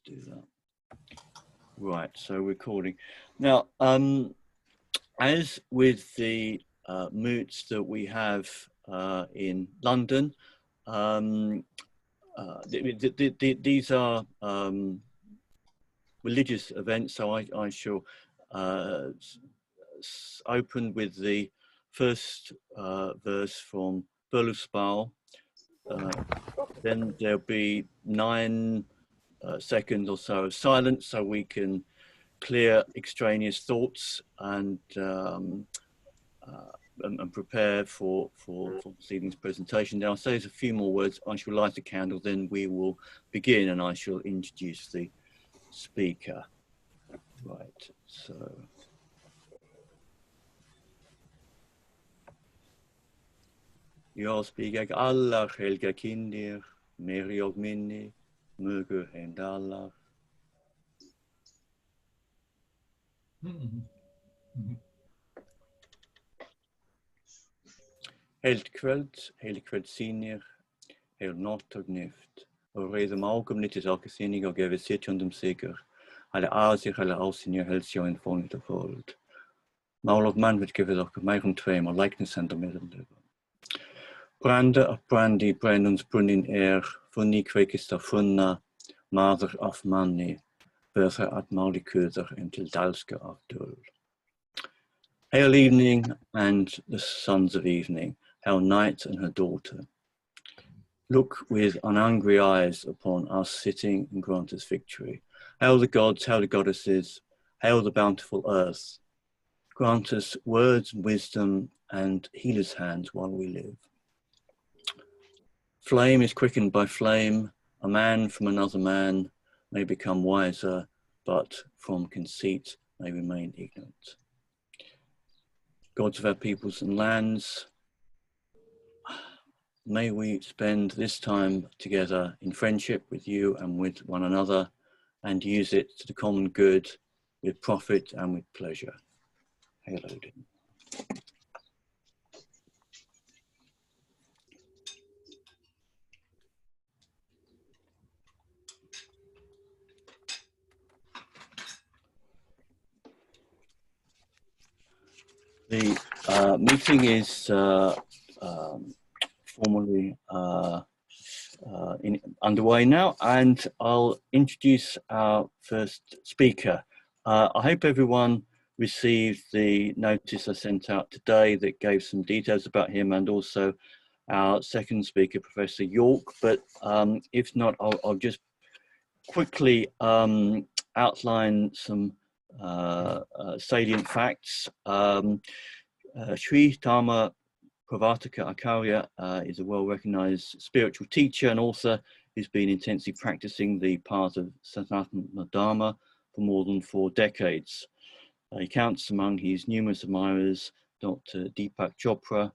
do that. Right, so recording. Now, as with the moots that we have in London, these are religious events, so I shall open with the first verse from Berlusbal. Then there'll be 9 seconds or so of silence so we can clear extraneous thoughts and prepare for this evening's presentation. Then I'll say a few more words. I shall light a candle, then we will begin, and I shall introduce the speaker. Right, so. Jag spigar alla helga kinder, mer och minne, möge hända alla. Helt kvällsinner, helt natt och nyft, och redan augenblickligt sakersinnig och översittjandum säker, alla asir, alla ausinjer hälsja en fånget och våld. Maul och man wird gewiss mig tvem och liknelsen der meddelöver. Brande of brandy, brandons brunnin funny kwekist of funna, mother of money, bertha at maulikuder until dalska of dull. Hail evening and the sons of evening, hail night and her daughter. Look with unangry eyes upon us sitting and grant us victory. Hail the gods, hail the goddesses, hail the bountiful earth. Grant us words and wisdom and healer's hands while we live. Flame is quickened by flame. A man from another man may become wiser, but from conceit may remain ignorant. Gods of our peoples and lands, may we spend this time together in friendship with you and with one another, and use it to the common good with profit and with pleasure. Hail Odin. The meeting is formally underway now, and I'll introduce our first speaker. I hope everyone received the notice I sent out today that gave some details about him, and also our second speaker, Professor York. But if not, I'll just quickly outline some salient facts. Sri Dharma Pravartaka Archarya is a well-recognized spiritual teacher and author who's been intensely practicing the path of Sanatana Dharma for more than 4 decades. He counts among his numerous admirers Dr. Deepak Chopra,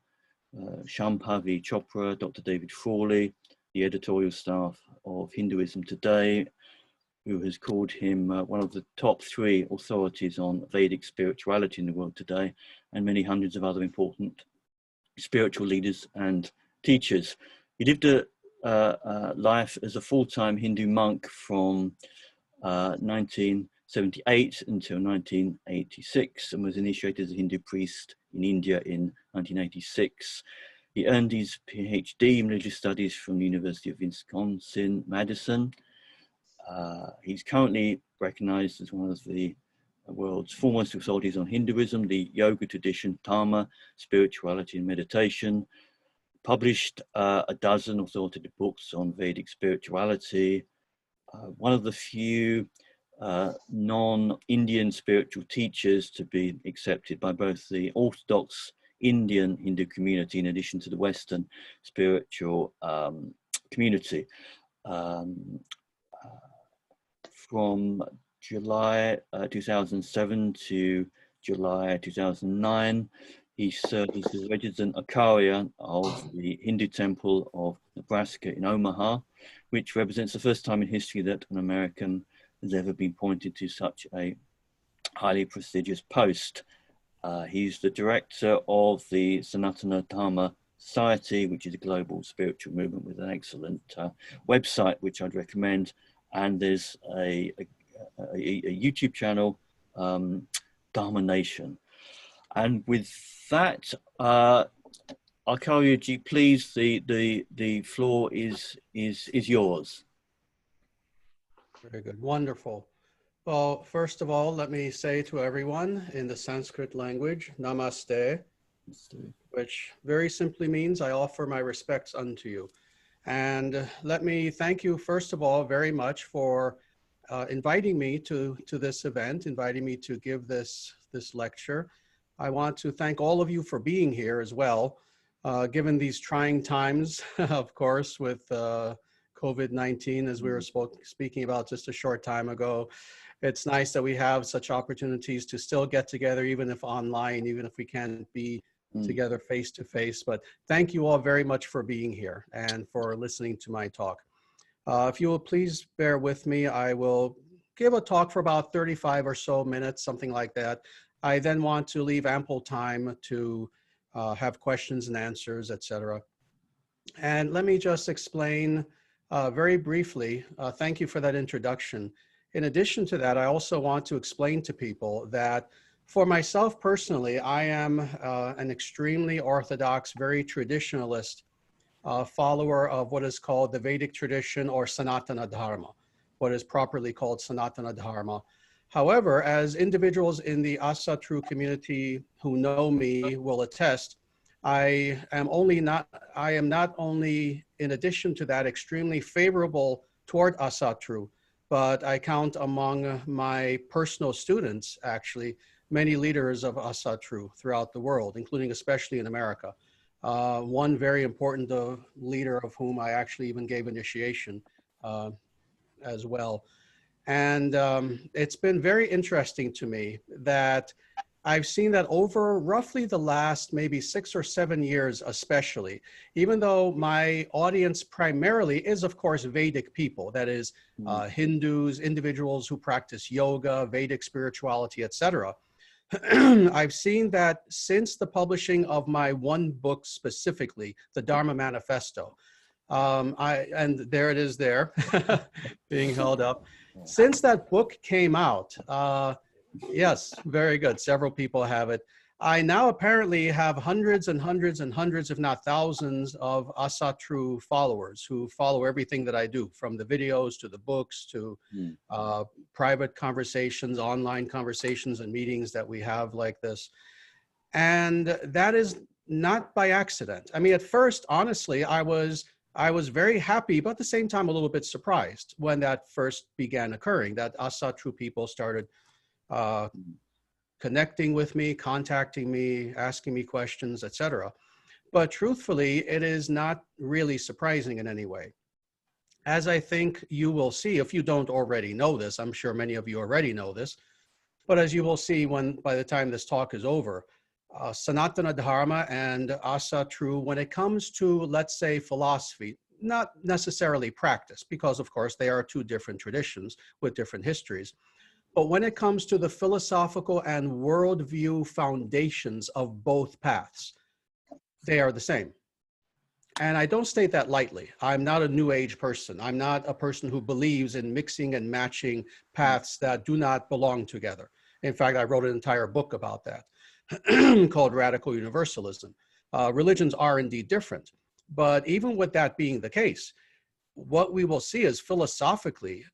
Shambhavi Chopra, Dr. David Frawley, the editorial staff of Hinduism Today, who has called him one of the top 3 authorities on Vedic spirituality in the world today, and many hundreds of other important spiritual leaders and teachers. He lived a life as a full-time Hindu monk from 1978 until 1986, and was initiated as a Hindu priest in India in 1986. He earned his PhD in religious studies from the University of Wisconsin-Madison. He's currently recognized as one of the world's foremost authorities on Hinduism, the yoga tradition, dharma, spirituality and meditation. Published a dozen authoritative books on Vedic spirituality. One of the few non-Indian spiritual teachers to be accepted by both the Orthodox Indian Hindu community in addition to the Western spiritual community. From July 2007 to July 2009, he served as the resident Archarya of the Hindu temple of Nebraska in Omaha, which represents the first time in history that an American has ever been appointed to such a highly prestigious post. He's the director of the Sanatana Dharma Society, which is a global spiritual movement with an excellent website, which I'd recommend. and there's a YouTube channel, Dharma. And with that, Archarya, please, the floor is yours. Very good, wonderful. Well, first of all, let me say to everyone in the Sanskrit language, Namaste, which very simply means I offer my respects unto you. And let me thank you, first of all, very much for inviting me to this event, inviting me to give this lecture. I want to thank all of you for being here as well, given these trying times, of course, with COVID-19, as we were speaking about just a short time ago. It's nice that we have such opportunities to still get together, even if online, even if we can't be together face to face. But thank you all very much for being here and for listening to my talk. If you will please bear with me, I will give a talk for about 35 or so minutes, something like that. I then want to leave ample time to have questions and answers, etc. And let me just explain very briefly, thank you for that introduction. In addition to that, I also want to explain to people that for myself personally, I am an extremely orthodox, very traditionalist follower of what is called the Vedic tradition or Sanatana Dharma, what is properly called Sanatana Dharma. However, as individuals in the Asatru community who know me will attest, I am not only, in addition to that, extremely favorable toward Asatru, but I count among my personal students, actually, many leaders of Asatru throughout the world, including especially in America. One very important leader of whom I actually even gave initiation as well. And it's been very interesting to me that I've seen that over roughly the last maybe 6 or 7 years especially, even though my audience primarily is of course Vedic people, that is Hindus, individuals who practice yoga, Vedic spirituality, etc. I've seen that since the publishing of my one book specifically, the Dharma Manifesto, and there it is there, being held up. Since that book came out, yes, very good. Several people have it. I now apparently have hundreds and hundreds and hundreds, if not thousands, of Asatru followers who follow everything that I do, from the videos to the books to private conversations, online conversations and meetings that we have like this. And that is not by accident. I mean, at first, honestly, I was very happy, but at the same time, a little bit surprised when that first began occurring, that Asatru people started connecting with me, contacting me, asking me questions, etc. But truthfully, it is not really surprising in any way. As I think you will see, if you don't already know this, I'm sure many of you already know this, but as you will see by the time this talk is over, Sanatana Dharma and Asatru, when it comes to, let's say, philosophy, not necessarily practice, because of course they are two different traditions with different histories, but when it comes to the philosophical and worldview foundations of both paths, they are the same. And I don't state that lightly. I'm not a New Age person. I'm not a person who believes in mixing and matching paths that do not belong together. In fact, I wrote an entire book about that called Radical Universalism. Religions are indeed different. But even with that being the case, what we will see is philosophically,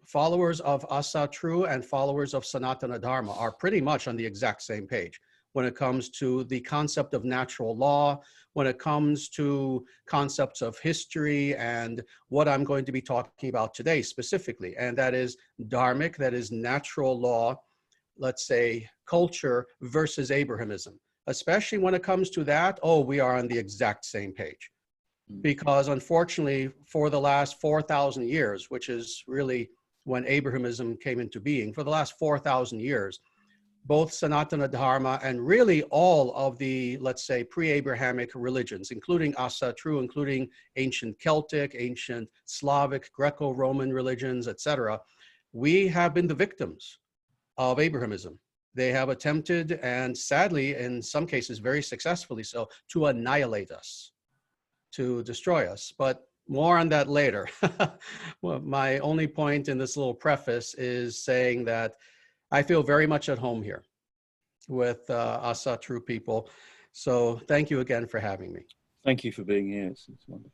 followers of Asatru and followers of Sanatana Dharma are pretty much on the exact same page when it comes to the concept of natural law, when it comes to concepts of history, and what I'm going to be talking about today specifically, and that is dharmic, that is natural law, let's say culture versus Abrahamism. Especially when it comes to that, oh, we are on the exact same page. Because unfortunately, for the last 4,000 years, which is really when Abrahamism came into being, for the last 4,000 years, both Sanatana Dharma and really all of the, let's say, pre-Abrahamic religions, including Asatru, including ancient Celtic, ancient Slavic, Greco-Roman religions, etc., we have been the victims of Abrahamism. They have attempted, and sadly, in some cases, very successfully so, to annihilate us, to destroy us. But more on that later. Well, my only point in this little preface is saying that I feel very much at home here with Asa True People. So thank you again for having me. Thank you for being here. It's wonderful.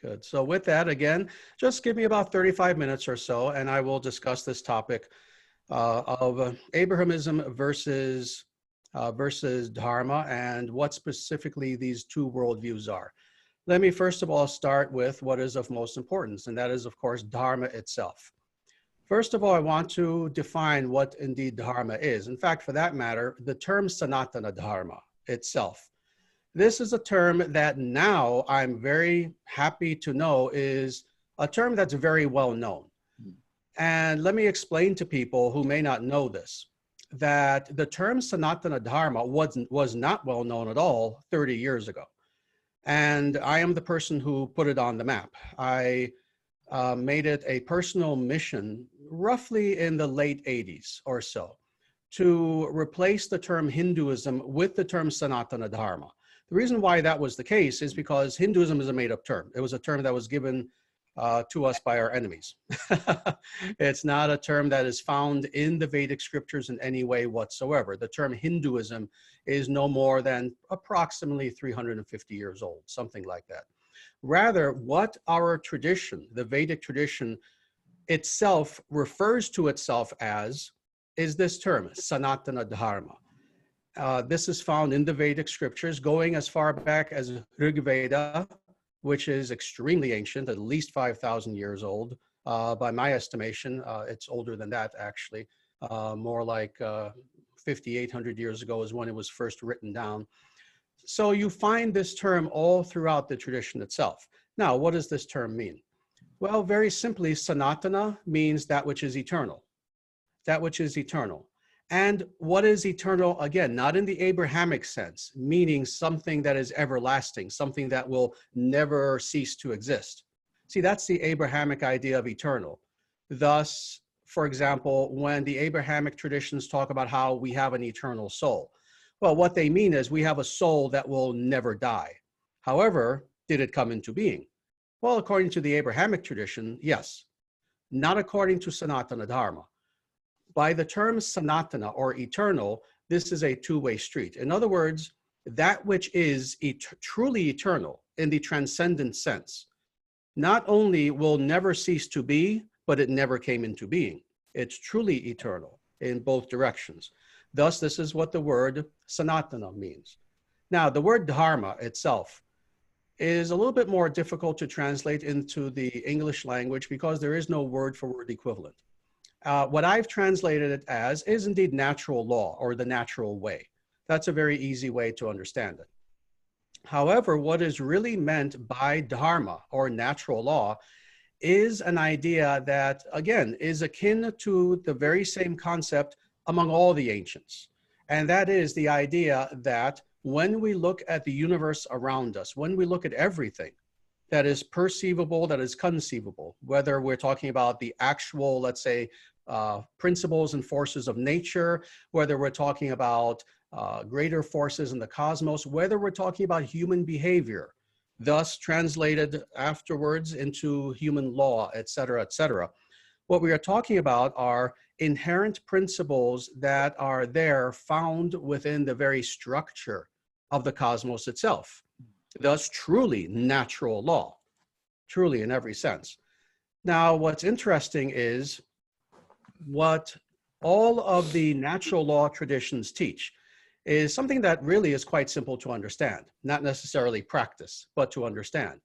Good. So with that, again, just give me about 35 minutes or so, and I will discuss this topic of Abrahamism versus Dharma and what specifically these two worldviews are. Let me first of all start with what is of most importance, and that is, of course, Dharma itself. First of all, I want to define what indeed Dharma is. In fact, for that matter, the term Sanatana Dharma itself. This is a term that now I'm very happy to know is a term that's very well known. And let me explain to people who may not know this, that the term Sanatana Dharma was not well known at all 30 years ago. And I am the person who put it on the map. I made it a personal mission roughly in the late 80s or so to replace the term Hinduism with the term Sanatana Dharma. The reason why that was the case is because Hinduism is a made-up term. It was a term that was given to us by our enemies. It's not a term that is found in the Vedic scriptures in any way whatsoever. The term Hinduism is no more than approximately 350 years old, something like that. Rather, what our tradition, the Vedic tradition itself refers to itself as is this term, Sanatana Dharma. This is found in the Vedic scriptures going as far back as Rig Veda, which is extremely ancient, at least 5,000 years old. By my estimation, it's older than that, actually. More like 5,800 years ago is when it was first written down. So you find this term all throughout the tradition itself. Now, what does this term mean? Well, very simply, Sanatana means that which is eternal. That which is eternal. And what is eternal? Again, not in the Abrahamic sense, meaning something that is everlasting, something that will never cease to exist. See, that's the Abrahamic idea of eternal. Thus, for example, when the Abrahamic traditions talk about how we have an eternal soul, well, what they mean is we have a soul that will never die. However, did it come into being? Well, according to the Abrahamic tradition, yes. Not according to Sanatana Dharma. By the term Sanatana or eternal, this is a two-way street. In other words, that which is truly eternal in the transcendent sense, not only will never cease to be, but it never came into being. It's truly eternal in both directions. Thus, this is what the word Sanatana means. Now, the word Dharma itself is a little bit more difficult to translate into the English language because there is no word for word equivalent. What I've translated it as is indeed natural law or the natural way. That's a very easy way to understand it. However, what is really meant by Dharma or natural law is an idea that, again, is akin to the very same concept among all the ancients. And that is the idea that when we look at the universe around us, when we look at everything that is perceivable, that is conceivable, whether we're talking about the actual, let's say, principles and forces of nature, whether we're talking about greater forces in the cosmos, whether we're talking about human behavior, thus translated afterwards into human law, et cetera, what we are talking about are inherent principles that are there found within the very structure of the cosmos itself. Thus, truly natural law, truly in every sense. Now, what's interesting is what all of the natural law traditions teach is something that really is quite simple to understand, not necessarily practice, but to understand.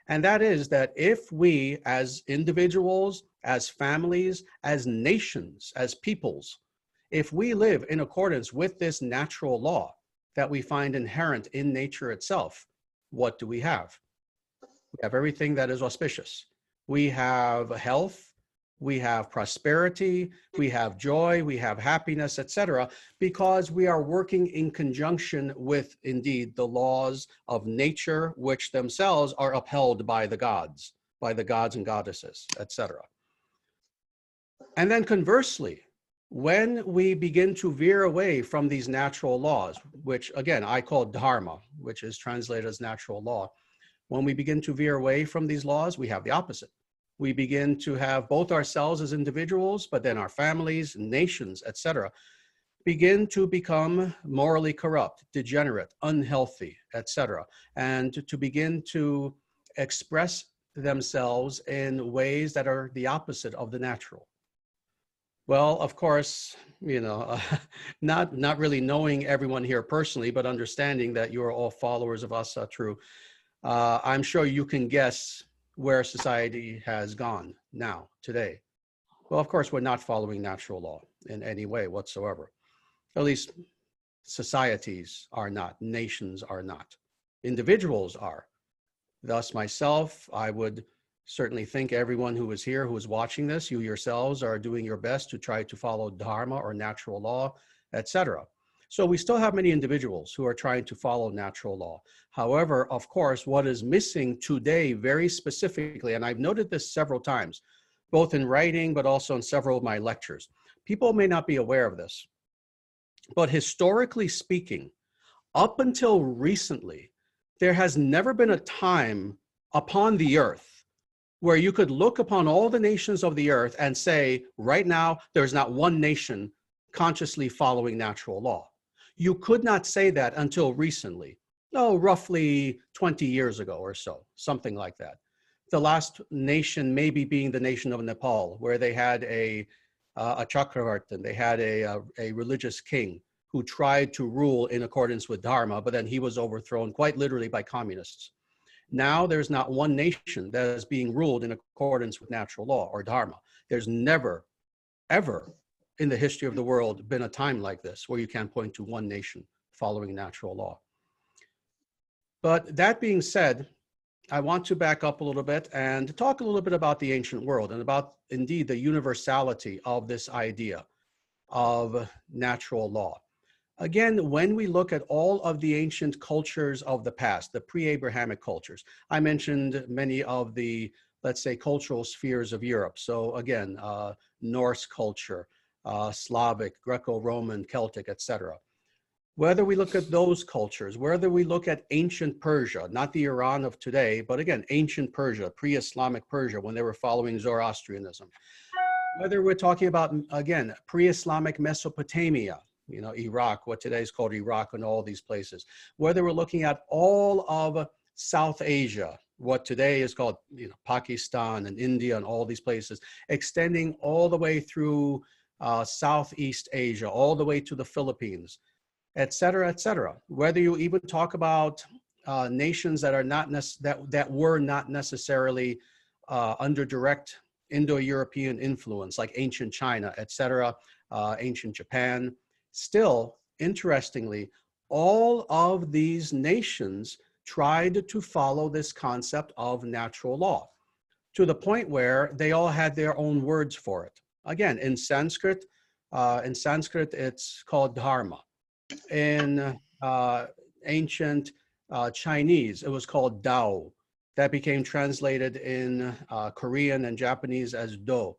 And that is that if we as individuals, as families, as nations, as peoples, if we live in accordance with this natural law that we find inherent in nature itself, what do we have? We have everything that is auspicious. We have health, we have prosperity, we have joy, we have happiness, etc., because we are working in conjunction with, indeed, the laws of nature, which themselves are upheld by the gods and goddesses, etc. And then conversely, when we begin to veer away from these natural laws, which again, I call Dharma, which is translated as natural law, When we begin to veer away from these laws, we have the opposite. We begin to have both ourselves as individuals, but then our families, nations, etc., begin to become morally corrupt, degenerate, unhealthy, etc., and to begin to express themselves in ways that are the opposite of the natural. Well, of course, you know, not really knowing everyone here personally, but understanding that you're all followers of Asa True, I'm sure you can guess where society has gone now, today. Well, of course, we're not following natural law in any way whatsoever. At least societies are not, nations are not, individuals are. Thus, myself, I would certainly think everyone who is here, who is watching this, you yourselves are doing your best to try to follow Dharma or natural law, etc. So we still have many individuals who are trying to follow natural law. However, of course, what is missing today very specifically, and I've noted this several times, both in writing, but also in several of my lectures, people may not be aware of this, but historically speaking, up until recently, there has never been a time upon the earth where you could look upon all the nations of the earth and say, right now, there's not one nation consciously following natural law. You could not say that until recently, roughly 20 years ago or so, something like that. The last nation maybe being the nation of Nepal, where they had a Chakravartin, they had a religious king who tried to rule in accordance with Dharma, but then he was overthrown quite literally by communists. Now there's not one nation that is being ruled in accordance with natural law or Dharma. There's never, ever in the history of the world been a time like this where you can point to one nation following natural law. But that being said, I want to back up a little bit and talk a little bit about the ancient world and about indeed the universality of this idea of natural law. Again, when we look at all of the ancient cultures of the past, the pre-Abrahamic cultures, I mentioned many of the, let's say, cultural spheres of Europe. So again, Norse culture, Slavic, Greco-Roman, Celtic, etc. Whether we look at those cultures, whether we look at ancient Persia, not the Iran of today, but again, ancient Persia, pre-Islamic Persia, when they were following Zoroastrianism. Whether we're talking about, again, pre-Islamic Mesopotamia, you know, Iraq, what today is called Iraq and all these places. Whether we're looking at all of South Asia, what today is called, you know, Pakistan and India and all these places, extending all the way through Southeast Asia, all the way to the Philippines, et cetera, et cetera. Whether you even talk about nations that are not that were not necessarily under direct Indo-European influence, like ancient China, et cetera, ancient Japan. Still, interestingly, all of these nations tried to follow this concept of natural law to the point where they all had their own words for it. Again, in Sanskrit, it's called Dharma. In ancient Chinese, it was called Dao. That became translated in Korean and Japanese as Do.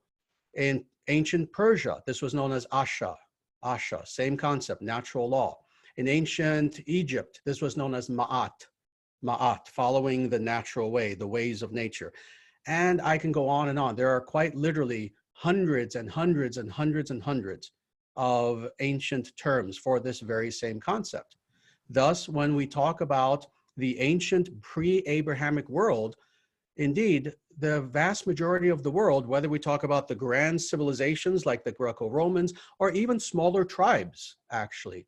In ancient Persia, this was known as Asha. Asha, same concept, natural law. In ancient Egypt, this was known as Ma'at. Ma'at, following the natural way, the ways of nature. And I can go on and on. There are quite literally hundreds and hundreds and hundreds and hundreds of ancient terms for this very same concept. Thus, when we talk about the ancient pre-Abrahamic world, indeed, the vast majority of the world, whether we talk about the grand civilizations like the Greco-Romans or even smaller tribes, actually,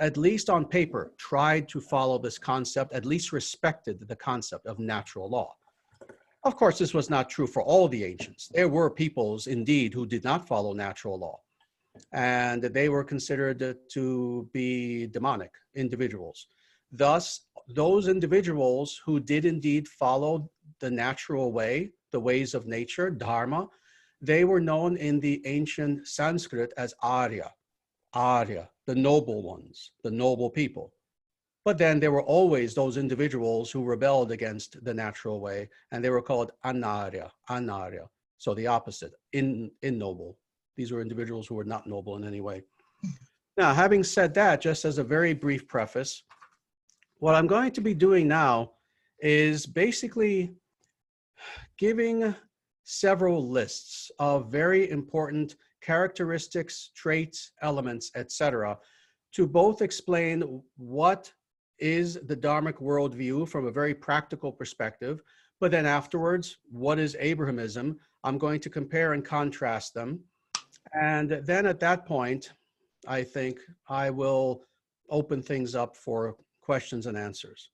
at least on paper, tried to follow this concept, at least respected the concept of natural law. Of course, this was not true for all the ancients. There were peoples, indeed, who did not follow natural law, and they were considered to be demonic individuals. Thus, those individuals who did indeed follow the natural way, the ways of nature, Dharma, they were known in the ancient Sanskrit as Arya, Arya, the noble ones, the noble people. But then there were always those individuals who rebelled against the natural way, and they were called Anarya, Anarya, so the opposite, innoble. These were individuals who were not noble in any way. Now, having said that, just as a very brief preface, what I'm going to be doing now is basically giving several lists of very important characteristics, traits, elements, etc., to both explain what is the Dharmic worldview from a very practical perspective, but then afterwards, what is Abrahamism? I'm going to compare and contrast them. And then at that point, I think I will open things up for questions and answers.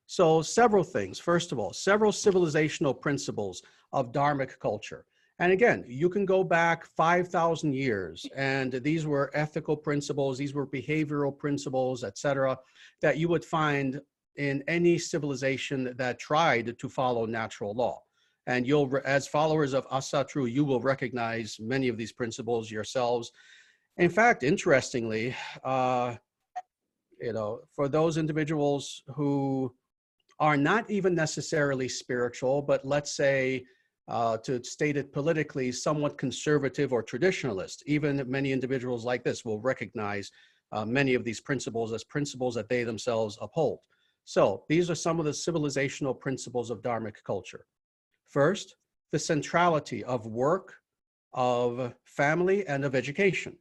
So several things. First of all, several civilizational principles of Dharmic culture. And again, you can go back 5,000 years, and these were ethical principles, these were behavioral principles, etc., that you would find in any civilization that tried to follow natural law. And you'll, as followers of Asatru, you will recognize many of these principles yourselves. In fact, interestingly, for those individuals who are not even necessarily spiritual, but let's say, to state it politically, somewhat conservative or traditionalist, even many individuals like this will recognize many of these principles as principles that they themselves uphold. So these are some of the civilizational principles of Dharmic culture. First, the centrality of work, of family, and of education.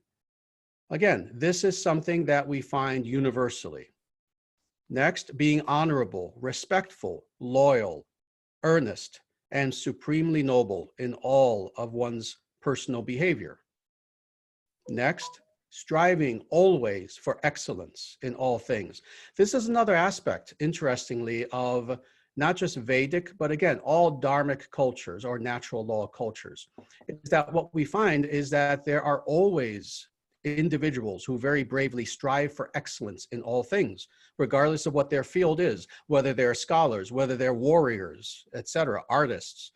Again, this is something that we find universally. Next, being honorable, respectful, loyal, earnest, and supremely noble in all of one's personal behavior. Next, striving always for excellence in all things. This is another aspect, interestingly, of not just Vedic, but again, all Dharmic cultures or natural law cultures, is that what we find is that there are always individuals who very bravely strive for excellence in all things, regardless of what their field is, whether they're scholars, whether they're warriors, etc., artists.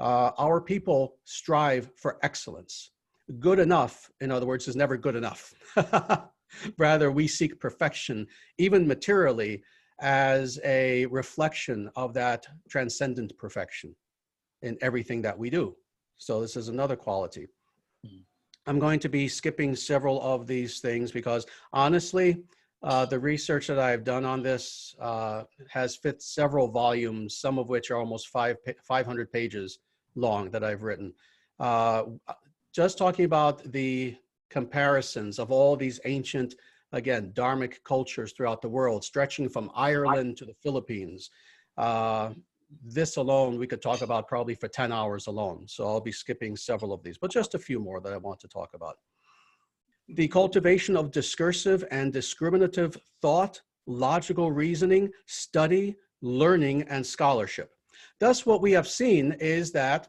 Our people strive for excellence. Good enough, in other words, is never good enough. Rather, we seek perfection, even materially, as a reflection of that transcendent perfection in everything that we do. So this is another quality. I'm going to be skipping several of these things because honestly, the research that I've done on this has fit several volumes, some of which are almost 500 pages long that I've written. Just talking about the comparisons of all these ancient, again, Dharmic cultures throughout the world, stretching from Ireland to the Philippines. This alone, we could talk about probably for 10 hours alone. So I'll be skipping several of these, but just a few more that I want to talk about. The cultivation of discursive and discriminative thought, logical reasoning, study, learning, and scholarship. Thus, what we have seen is that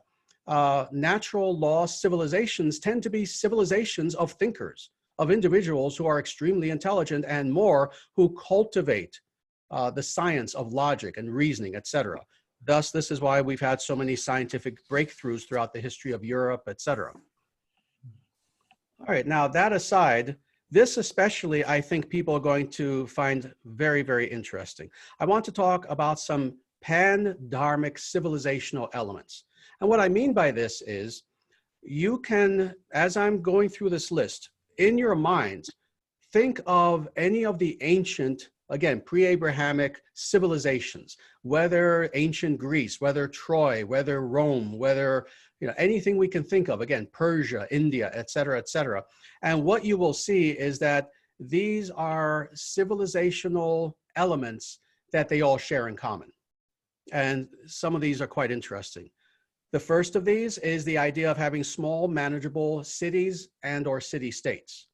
natural law civilizations tend to be civilizations of thinkers, of individuals who are extremely intelligent and more who cultivate the science of logic and reasoning, etc. Thus, this is why we've had so many scientific breakthroughs throughout the history of Europe, etc. All right, now that aside, this especially I think people are going to find very, very interesting. I want to talk about some Pan-Dharmic civilizational elements. And what I mean by this is, you can, as I'm going through this list, in your mind, think of any of the ancient, again, pre-Abrahamic civilizations, whether ancient Greece, whether Troy, whether Rome, whether anything we can think of, again, Persia, India, etc., etc. And what you will see is that these are civilizational elements that they all share in common. And some of these are quite interesting. The first of these is the idea of having small, manageable cities and or city-states.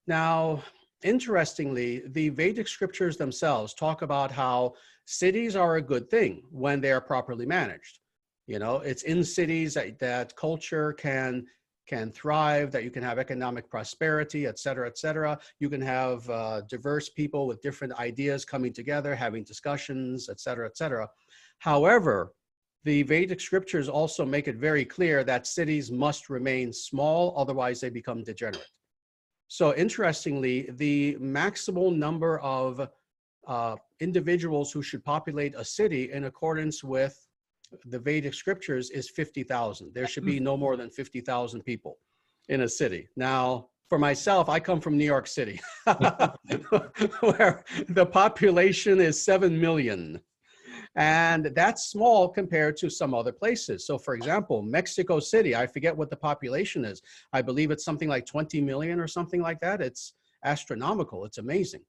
Now, interestingly, the Vedic scriptures themselves talk about how cities are a good thing when they are properly managed. It's in cities that culture can thrive, that you can have economic prosperity, et cetera, et cetera. You can have diverse people with different ideas coming together, having discussions, et cetera, et cetera. However, the Vedic scriptures also make it very clear that cities must remain small, otherwise they become degenerate. So interestingly, the maximal number of individuals who should populate a city in accordance with the Vedic scriptures is 50,000. There should be no more than 50,000 people in a city. Now, for myself, I come from New York City, where the population is 7 million. And that's small compared to some other places. So for example, Mexico City, I forget what the population is. I believe it's something like 20 million or something like that. It's astronomical. It's amazing.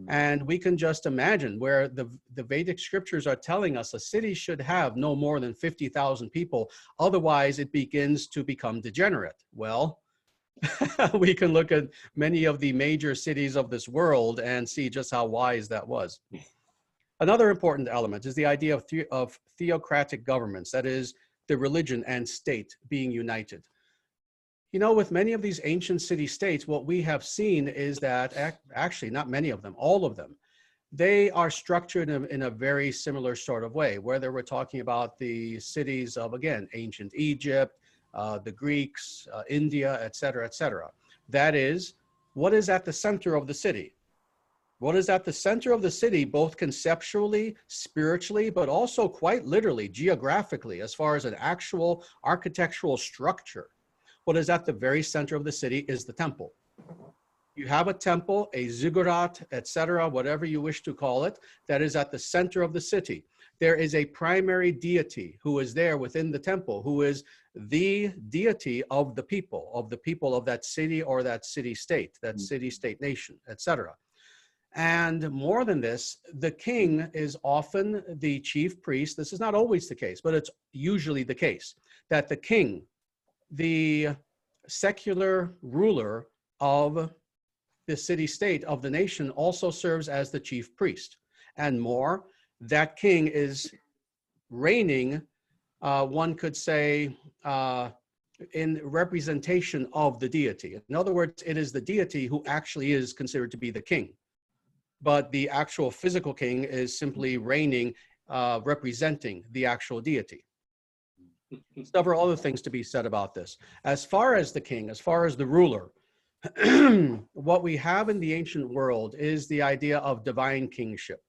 And we can just imagine where the Vedic scriptures are telling us a city should have no more than 50,000 people. Otherwise, it begins to become degenerate. Well, we can look at many of the major cities of this world and see just how wise that was. Another important element is the idea of theocratic governments, that is, the religion and state being united. You know, with many of these ancient city-states, what we have seen is that, actually not many of them, all of them, they are structured in a very similar sort of way, whether we're talking about the cities of, again, ancient Egypt, the Greeks, India, et cetera, et cetera. That is, what is at the center of the city? What is at the center of the city, both conceptually, spiritually, but also quite literally, geographically, as far as an actual architectural structure? What is at the very center of the city is the temple. You have a temple, a ziggurat, etc., whatever you wish to call it, that is at the center of the city. There is a primary deity who is there within the temple, who is the deity of the people of that city or that city-state, that city-state nation, etc. And more than this, the king is often the chief priest. This is not always the case, but it's usually the case that the king, the secular ruler of the city-state of the nation, also serves as the chief priest. And more, that king is reigning, one could say, in representation of the deity. In other words, it is the deity who actually is considered to be the king. But the actual physical king is simply reigning, representing the actual deity. Several other things to be said about this. As far as the king, as far as the ruler, what we have in the ancient world is the idea of divine kingship.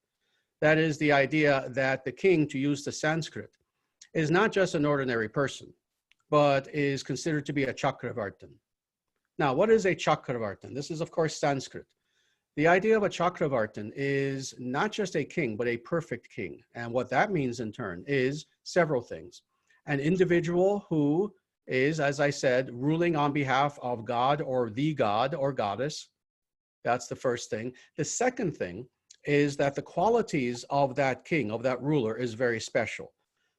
That is the idea that the king, to use the Sanskrit, is not just an ordinary person, but is considered to be a Chakravartin. Now, what is a Chakravartin? This is, of course, Sanskrit. The idea of a Chakravartin is not just a king, but a perfect king. And what that means in turn is several things. An individual who is, as I said, ruling on behalf of God or the god or goddess. That's the first thing. The second thing is that the qualities of that king, of that ruler, is very special.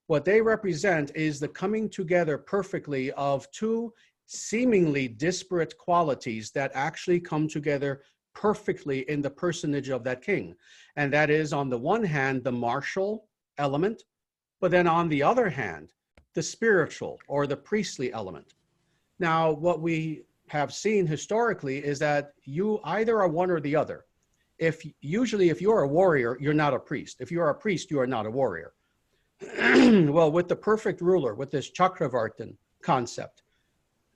What they represent is the coming together perfectly of two seemingly disparate qualities that actually come together perfectly in the personage of that king. And that is, on the one hand, the martial element, but then on the other hand, the spiritual or the priestly element. Now, what we have seen historically is that you either are one or the other. Usually if you're a warrior, you're not a priest. If you're a priest, you are not a warrior. Well, with the perfect ruler, with this Chakravartin concept,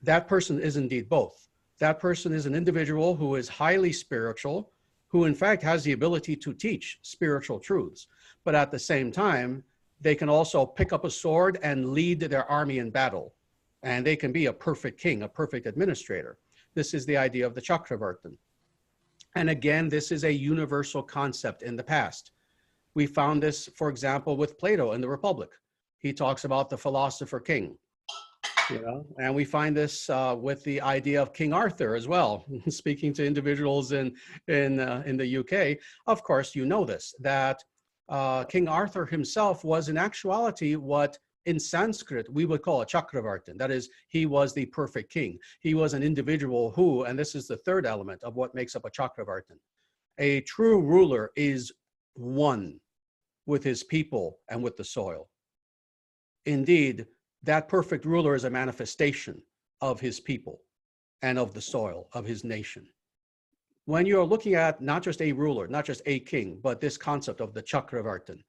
that person is indeed both. That person is an individual who is highly spiritual, who in fact has the ability to teach spiritual truths, but at the same time, they can also pick up a sword and lead their army in battle. And they can be a perfect king, a perfect administrator. This is the idea of the Chakravartin. And again, this is a universal concept in the past. We found this, for example, with Plato in the Republic. He talks about the philosopher king. You know, and we find this with the idea of King Arthur as well. Speaking to individuals in the UK, of course, you know this, that King Arthur himself was in actuality what in Sanskrit we would call a Chakravartin. That is, he was the perfect king. He was an individual who, and this is the third element of what makes up a Chakravartin, a true ruler is one with his people and with the soil. Indeed, that perfect ruler is a manifestation of his people and of the soil of his nation. When you're looking at not just a ruler, not just a king, but this concept of the Chakravartin.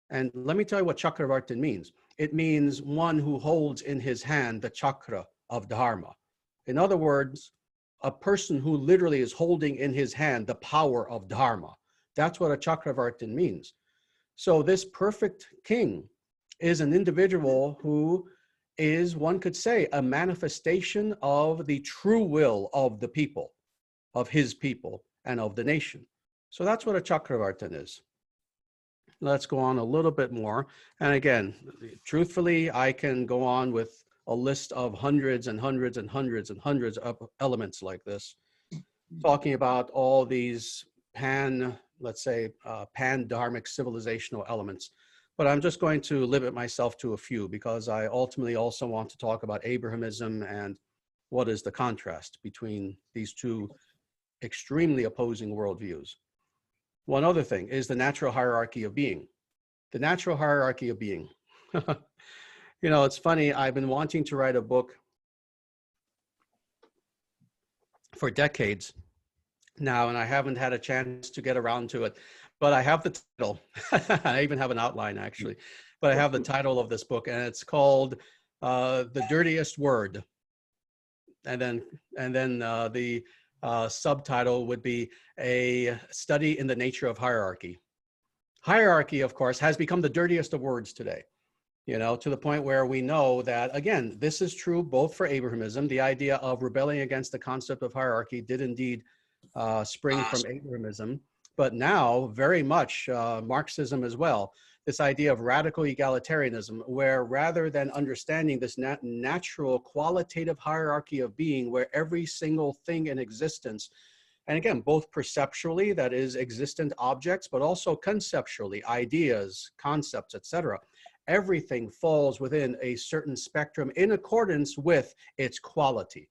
And let me tell you what Chakravartin means. It means one who holds in his hand the chakra of Dharma. In other words, a person who literally is holding in his hand the power of Dharma. That's what a Chakravartin means. So this perfect king is an individual who is, one could say, a manifestation of the true will of the people, of his people, and of the nation. So that's what a Chakravartin is. let's go on a little bit more. And again, truthfully, I can go on with a list of hundreds and hundreds and hundreds and hundreds of elements like this, talking about all these let's say, Pan-Dharmic civilizational elements. But I'm just going to limit myself to a few because I ultimately also want to talk about Abrahamism and what is the contrast between these two extremely opposing worldviews. One other thing is the natural hierarchy of being. The natural hierarchy of being. You know, it's funny, I've been wanting to write a book for decades now, and I haven't had a chance to get around to it. But I have the title. I even have an outline, actually. But I have the title of this book, and it's called The Dirtiest Word. And then the subtitle would be A Study in the Nature of Hierarchy. Hierarchy, of course, has become the dirtiest of words today, you know, to the point where we know that, again, this is true both for Abrahamism. The idea of rebelling against the concept of hierarchy did indeed spring from Abrahamism, but now very much Marxism as well. This idea of radical egalitarianism, where rather than understanding this natural qualitative hierarchy of being, where every single thing in existence, and again, both perceptually, that is existent objects, but also conceptually, ideas, concepts, etc., everything falls within a certain spectrum in accordance with its quality.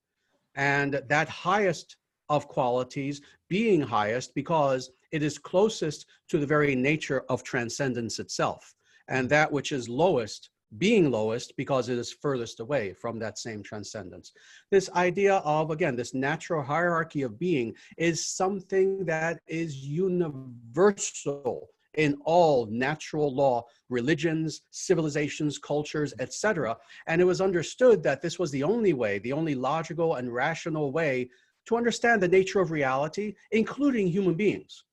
And that highest of qualities being highest because it is closest to the very nature of transcendence itself. And that which is lowest being lowest because it is furthest away from that same transcendence. This idea of, again, this natural hierarchy of being is something that is universal in all natural law, religions, civilizations, cultures, etc. And it was understood that this was the only way, the only logical and rational way to understand the nature of reality, including human beings,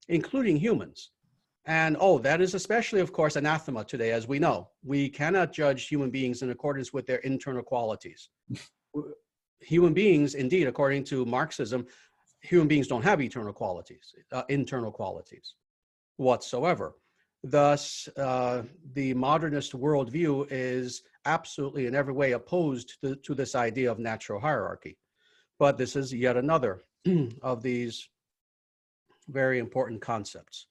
including humans. And that is especially, of course, anathema today, as we know. We cannot judge human beings in accordance with their internal qualities. Human beings, indeed, according to Marxism, human beings don't have internal qualities whatsoever. Thus, the modernist worldview is absolutely in every way opposed to this idea of natural hierarchy. But this is yet another of these very important concepts.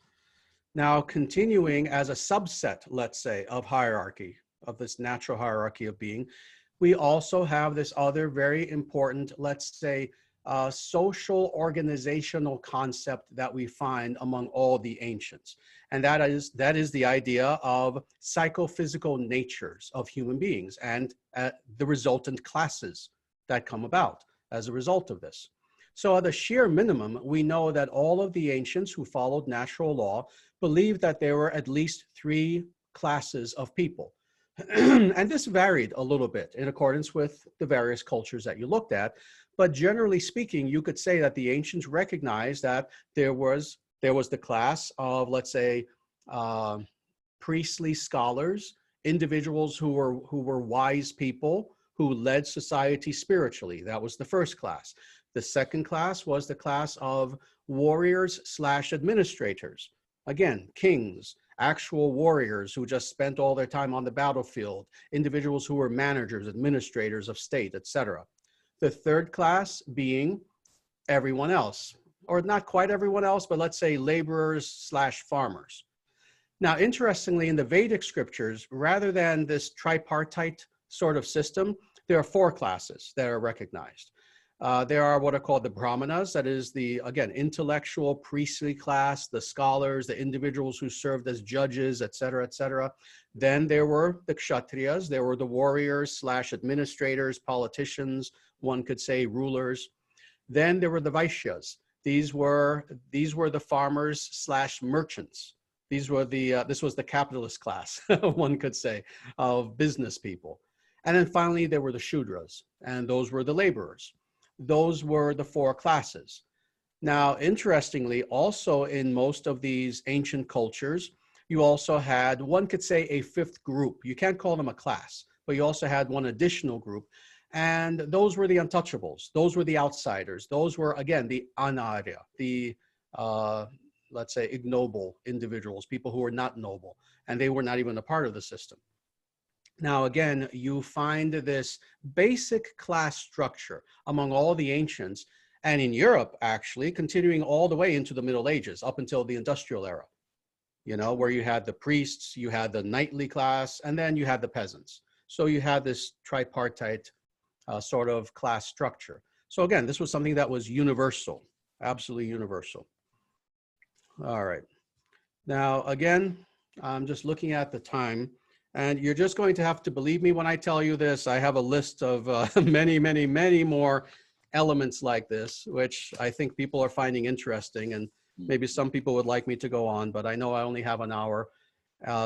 Now, continuing as a subset, let's say, of hierarchy, of this natural hierarchy of being, we also have this other very important, let's say, social organizational concept that we find among all the ancients. And that is the idea of psychophysical natures of human beings and the resultant classes that come about as a result of this. So at the sheer minimum, we know that all of the ancients who followed natural law believed that there were at least 3 classes of people. And this varied a little bit in accordance with the various cultures that you looked at. But generally speaking, you could say that the ancients recognized that there was the class of, let's say, priestly scholars, individuals who were wise people who led society spiritually. That was the first class. The second class was the class of warriors/administrators. Again, kings, actual warriors who just spent all their time on the battlefield, individuals who were managers, administrators of state, etc. The third class being everyone else, or not quite everyone else, but let's say laborers/farmers. Now, interestingly, in the Vedic scriptures, rather than this tripartite sort of system, there are 4 classes that are recognized. There are what are called the Brahmanas, that is the, again, intellectual priestly class, the scholars, the individuals who served as judges, etc., etc. Then there were the Kshatriyas, there were the warriors/administrators, politicians, one could say rulers. Then there were the Vaishyas. These were the farmers/merchants. This was the capitalist class, one could say, of business people. And then finally, there were the Shudras, and those were the laborers. Those were the 4 classes. Now, interestingly, also in most of these ancient cultures, you also had, one could say, a 5th group. You can't call them a class, but you also had one additional group. And those were the untouchables. Those were the outsiders. Those were, again, the Anarya, the let's say, ignoble individuals, people who were not noble, and they were not even a part of the system. Now, again, you find this basic class structure among all the ancients, and in Europe, actually, continuing all the way into the Middle Ages, up until the industrial era, you know, where you had the priests, you had the knightly class, and then you had the peasants. So you had this tripartite sort of class structure. So again, this was something that was universal, absolutely universal. All right. Now, again, I'm just looking at the time, and you're just going to have to believe me when I tell you this. I have a list of many, many, many more elements like this, which I think people are finding interesting, and maybe some people would like me to go on, but I know I only have an hour.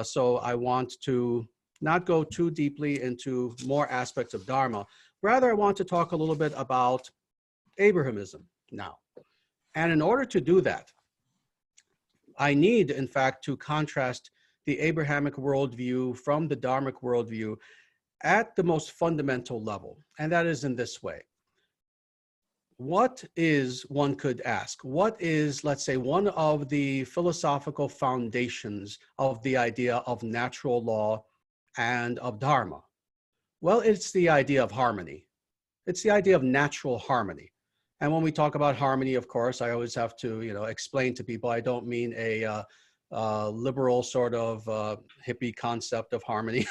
So I want to not go too deeply into more aspects of Dharma. Rather, I want to talk a little bit about Abrahamism now. And in order to do that, I need, in fact, to contrast the Abrahamic worldview from the Dharmic worldview at the most fundamental level. And that is in this way. What is, one could ask, what is, let's say, one of the philosophical foundations of the idea of natural law and of Dharma? Well, it's the idea of harmony. It's the idea of natural harmony. And when we talk about harmony, of course, I always have to, you know, explain to people, I don't mean a liberal sort of hippie concept of harmony.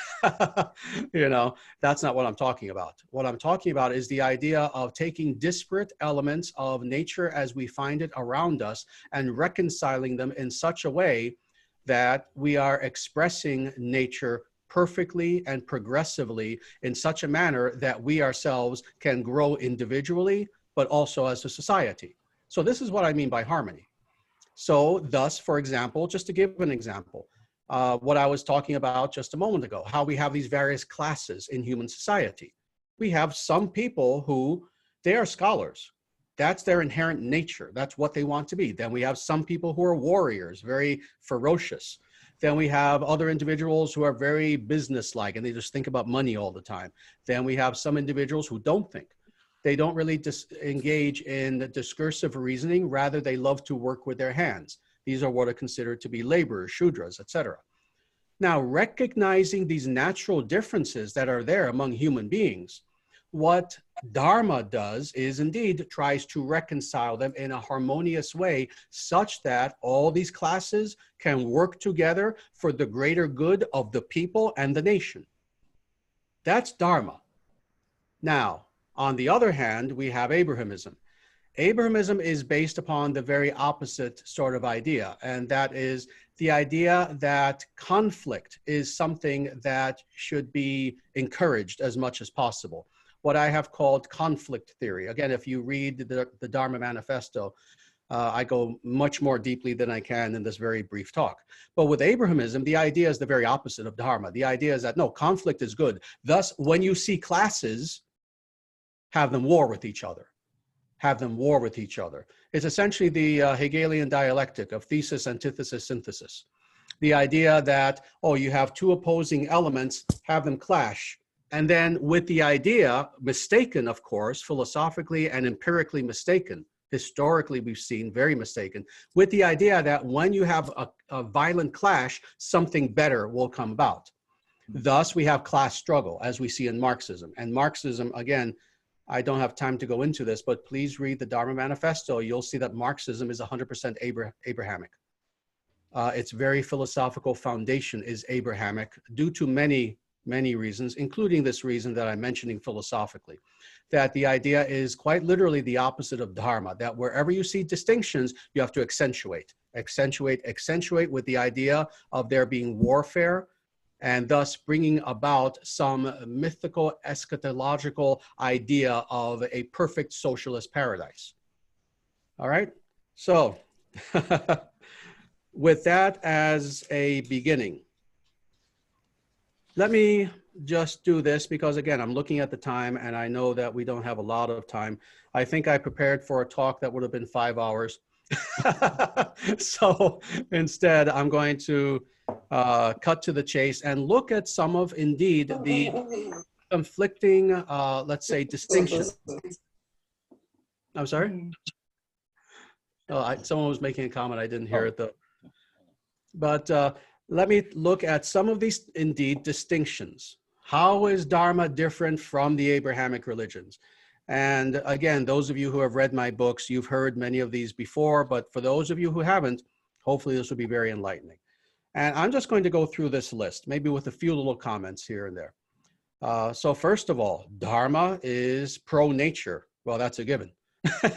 You know, that's not what I'm talking about. What I'm talking about is the idea of taking disparate elements of nature as we find it around us and reconciling them in such a way that we are expressing nature perfectly and progressively in such a manner that we ourselves can grow individually, but also as a society. So this is what I mean by harmony. So thus, for example, just to give an example, what I was talking about just a moment ago, how we have these various classes in human society. We have some people who, they are scholars. That's their inherent nature. That's what they want to be. Then we have some people who are warriors, very ferocious. Then we have other individuals who are very businesslike and they just think about money all the time. Then we have some individuals who don't think. They don't really engage in discursive reasoning. Rather, they love to work with their hands. These are what are considered to be laborers, shudras, etc. Now, recognizing these natural differences that are there among human beings, what Dharma does is indeed tries to reconcile them in a harmonious way such that all these classes can work together for the greater good of the people and the nation. That's Dharma. Now, on the other hand, we have Abrahamism. Abrahamism is based upon the very opposite sort of idea, and that is the idea that conflict is something that should be encouraged as much as possible. What I have called conflict theory. Again, if you read the Dharma Manifesto, I go much more deeply than I can in this very brief talk. But with Abrahamism, the idea is the very opposite of Dharma. The idea is that, no, conflict is good. Thus, when you see classes, have them war with each other. Have them war with each other. It's essentially the Hegelian dialectic of thesis, antithesis, synthesis. The idea that, oh, you have two opposing elements, have them clash. And then with the idea, mistaken, of course, philosophically and empirically mistaken, historically we've seen very mistaken, with the idea that when you have a violent clash, something better will come about. Thus, we have class struggle, as we see in Marxism. And Marxism, again, I don't have time to go into this, but please read the Dharma Manifesto. You'll see that Marxism is 100% Abrahamic. Its very philosophical foundation is Abrahamic due to many reasons, including this reason that I'm mentioning philosophically, that the idea is quite literally the opposite of Dharma, that wherever you see distinctions, you have to accentuate with the idea of there being warfare, and thus bringing about some mythical, eschatological idea of a perfect socialist paradise. All right, so with that as a beginning, let me just do this because, again, I'm looking at the time and I know that we don't have a lot of time. I think I prepared for a talk that would have been 5 hours. So instead, I'm going to cut to the chase and look at some of, indeed, the conflicting, let's say, distinctions. I'm sorry? Oh, someone was making a comment. I didn't hear it though. But let me look at some of these, indeed, distinctions. How is Dharma different from the Abrahamic religions? And again, those of you who have read my books, you've heard many of these before, but for those of you who haven't, hopefully this will be very enlightening. And I'm just going to go through this list, maybe with a few little comments here and there. So first of all, Dharma is pro-nature. Well, that's a given.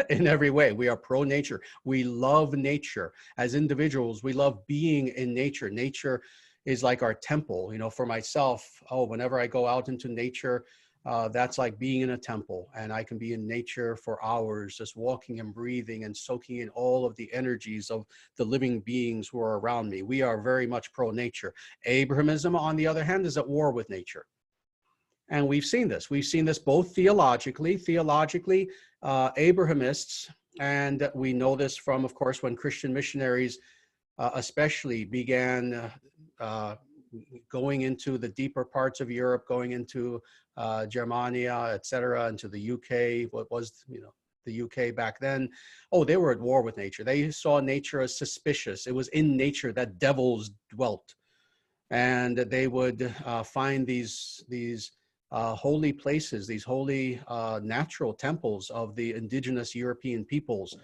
In every way, we are pro-nature. We love nature. As individuals, we love being in nature. Nature is like our temple. You know, for myself, whenever I go out into nature, that's like being in a temple, and I can be in nature for hours, just walking and breathing and soaking in all of the energies of the living beings who are around me. We are very much pro-nature. Abrahamism, on the other hand, is at war with nature. And we've seen this. We've seen this both theologically. Theologically, Abrahamists, and we know this from, of course, when Christian missionaries especially began going into the deeper parts of Europe, going into Germania, etc., into the UK, what was, the UK back then. Oh, they were at war with nature. They saw nature as suspicious. It was in nature that devils dwelt. And they would find these holy places, these holy natural temples of the indigenous European peoples,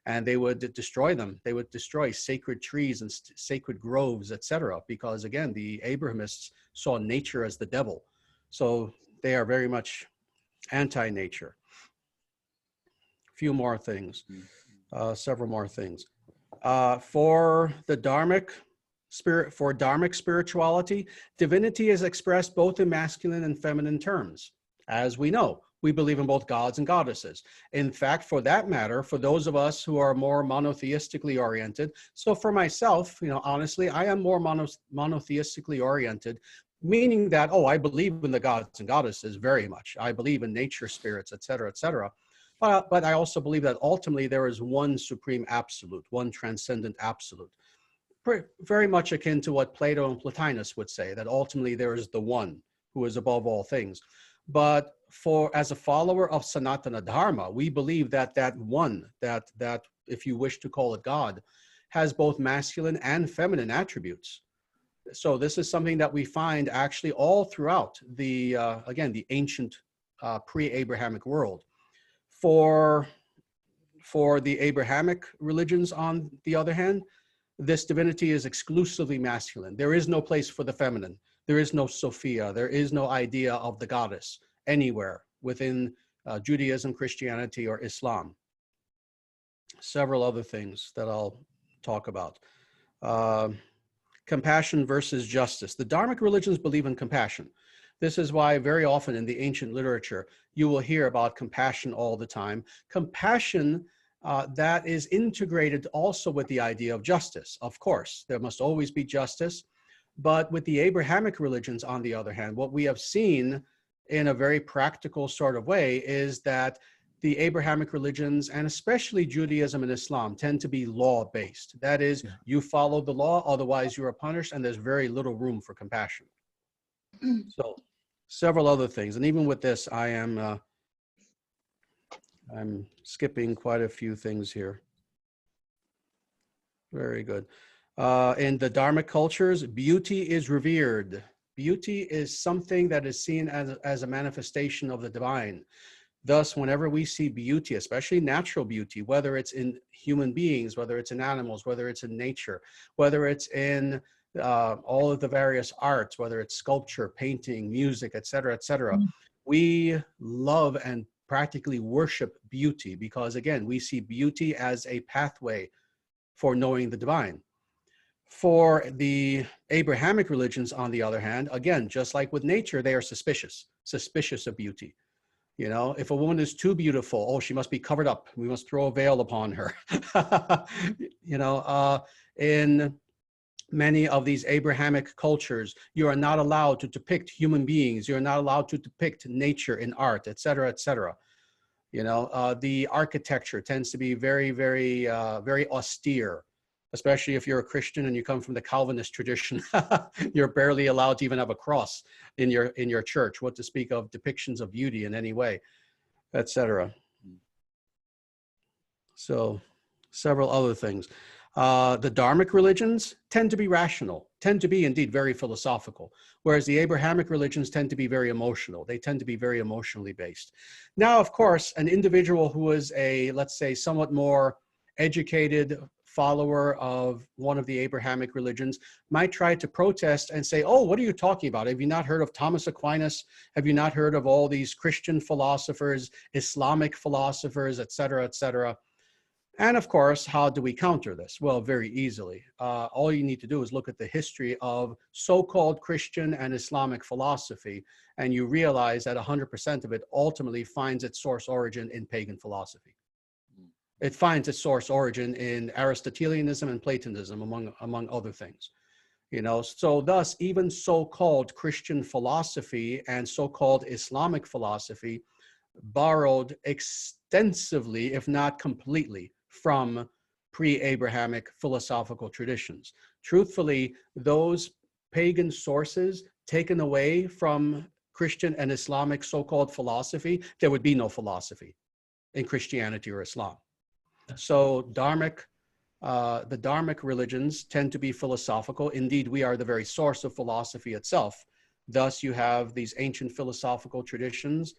and they would destroy them. They would destroy sacred trees and sacred groves, etc., because again, the Abrahamists saw nature as the devil. So they are very much anti-nature. A few more things, several more things. For the Dharmic spirituality, divinity is expressed both in masculine and feminine terms. As we know, we believe in both gods and goddesses. In fact, for that matter, for those of us who are more monotheistically oriented, so for myself, honestly, I am more monotheistically oriented, meaning that, I believe in the gods and goddesses very much. I believe in nature spirits, etc., etc. But I also believe that ultimately there is one supreme absolute, one transcendent absolute. Very much akin to what Plato and Plotinus would say, that ultimately there is the one who is above all things. But as a follower of Sanatana Dharma, we believe that that one, that if you wish to call it God, has both masculine and feminine attributes. So this is something that we find actually all throughout the, again, the ancient pre-Abrahamic world. For the Abrahamic religions, on the other hand, this divinity is exclusively masculine. There is no place for the feminine. There is no Sophia. There is no idea of the goddess anywhere within Judaism, Christianity, or Islam. Several other things that I'll talk about. Compassion versus justice. The Dharmic religions believe in compassion. This is why very often in the ancient literature, you will hear about compassion all the time. Compassion that is integrated also with the idea of justice. Of course, there must always be justice. But with the Abrahamic religions, on the other hand, what we have seen in a very practical sort of way is that the Abrahamic religions, and especially Judaism and Islam, tend to be law-based. That is, you follow the law, otherwise you are punished, and there's very little room for compassion. So, several other things. And even with this, I'm skipping quite a few things here. Very good. In the Dharmic cultures, beauty is revered. Beauty is something that is seen as a manifestation of the divine. Thus, whenever we see beauty, especially natural beauty, whether it's in human beings, whether it's in animals, whether it's in nature, whether it's in all of the various arts, whether it's sculpture, painting, music, etc., we love and practically worship beauty because, again, we see beauty as a pathway for knowing the divine. For the Abrahamic religions, on the other hand, again, just like with nature, they are suspicious of beauty. If a woman is too beautiful, she must be covered up. We must throw a veil upon her. In many of these Abrahamic cultures, you are not allowed to depict human beings. You're not allowed to depict nature in art, etc., etc. The architecture tends to be very, very, very austere, especially if you're a Christian and you come from the Calvinist tradition. You're barely allowed to even have a cross in your church, what to speak of depictions of beauty in any way, etc. So several other things. The Dharmic religions tend to be rational, tend to be indeed very philosophical, whereas the Abrahamic religions tend to be very emotional. They tend to be very emotionally based. Now, of course, an individual who is a, let's say, somewhat more educated follower of one of the Abrahamic religions might try to protest and say, oh, what are you talking about? Have you not heard of Thomas Aquinas? Have you not heard of all these Christian philosophers, Islamic philosophers, et cetera, et cetera? And of course, how do we counter this? Well, very easily. All you need to do is look at the history of so-called Christian and Islamic philosophy, and you realize that 100% of it ultimately finds its source origin in pagan philosophy. It finds its source origin in Aristotelianism and Platonism, among other things. You know, so thus, even so-called Christian philosophy and so-called Islamic philosophy borrowed extensively, if not completely, from pre-Abrahamic philosophical traditions. Truthfully, those pagan sources taken away from Christian and Islamic so-called philosophy, there would be no philosophy in Christianity or Islam. So the Dharmic religions tend to be philosophical. Indeed, we are the very source of philosophy itself. Thus, you have these ancient philosophical traditions,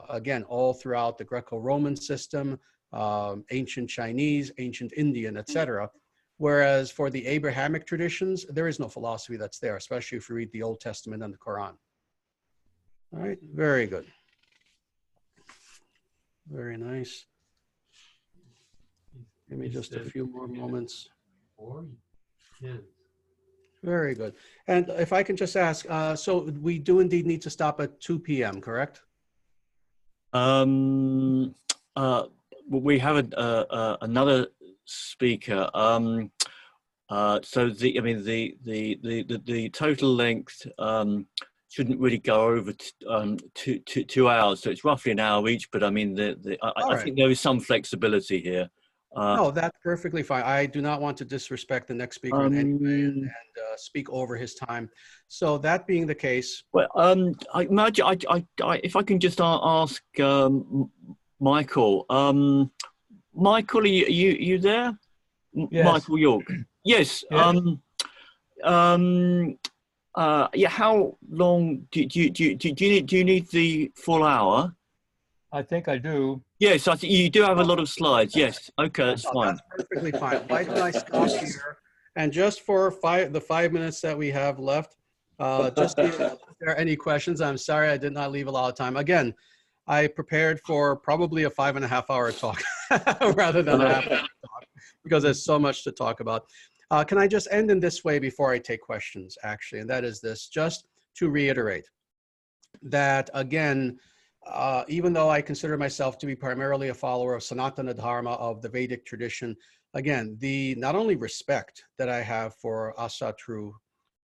again, all throughout the Greco-Roman system, ancient Chinese, ancient Indian, etc. Whereas for the Abrahamic traditions, there is no philosophy that's there, especially if you read the Old Testament and the Quran. All right, very good. Very nice. Give me just a few more moments. Very good. And if I can just ask, so we do indeed need to stop at 2 p.m., correct? We have another speaker. So the total length shouldn't really go over 2 hours. So it's roughly an hour each. But I mean, I think there is some flexibility here. No, that's perfectly fine. I do not want to disrespect the next speaker in any way and speak over his time. So that being the case, well, if I can just ask Michael. Michael, are you there? Yes. Michael York. Yes. Yeah. How long do you need the full hour? I think I do. Yes, I think you do have a lot of slides. Yes. Okay, that's fine. That's perfectly fine. Why don't I stop here? And just for the 5 minutes that we have left, just if there are any questions, I'm sorry I did not leave a lot of time. Again, I prepared for probably a 5.5-hour talk rather than a half-hour talk because there's so much to talk about. Can I just end in this way before I take questions, actually? And that is this, just to reiterate that, again, even though I consider myself to be primarily a follower of Sanatana Dharma, of the Vedic tradition, again, the not only respect that I have for Asatru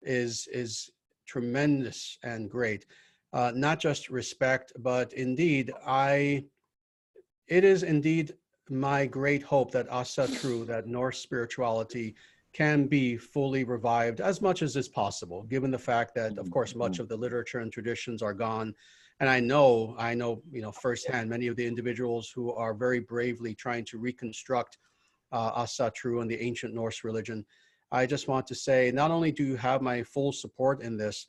is tremendous and great. Not just respect, but indeed, it is indeed my great hope that Asatru, that Norse spirituality, can be fully revived as much as is possible, given the fact that, of course, much of the literature and traditions are gone. And I know, firsthand, many of the individuals who are very bravely trying to reconstruct Asatru and the ancient Norse religion. I just want to say, not only do you have my full support in this,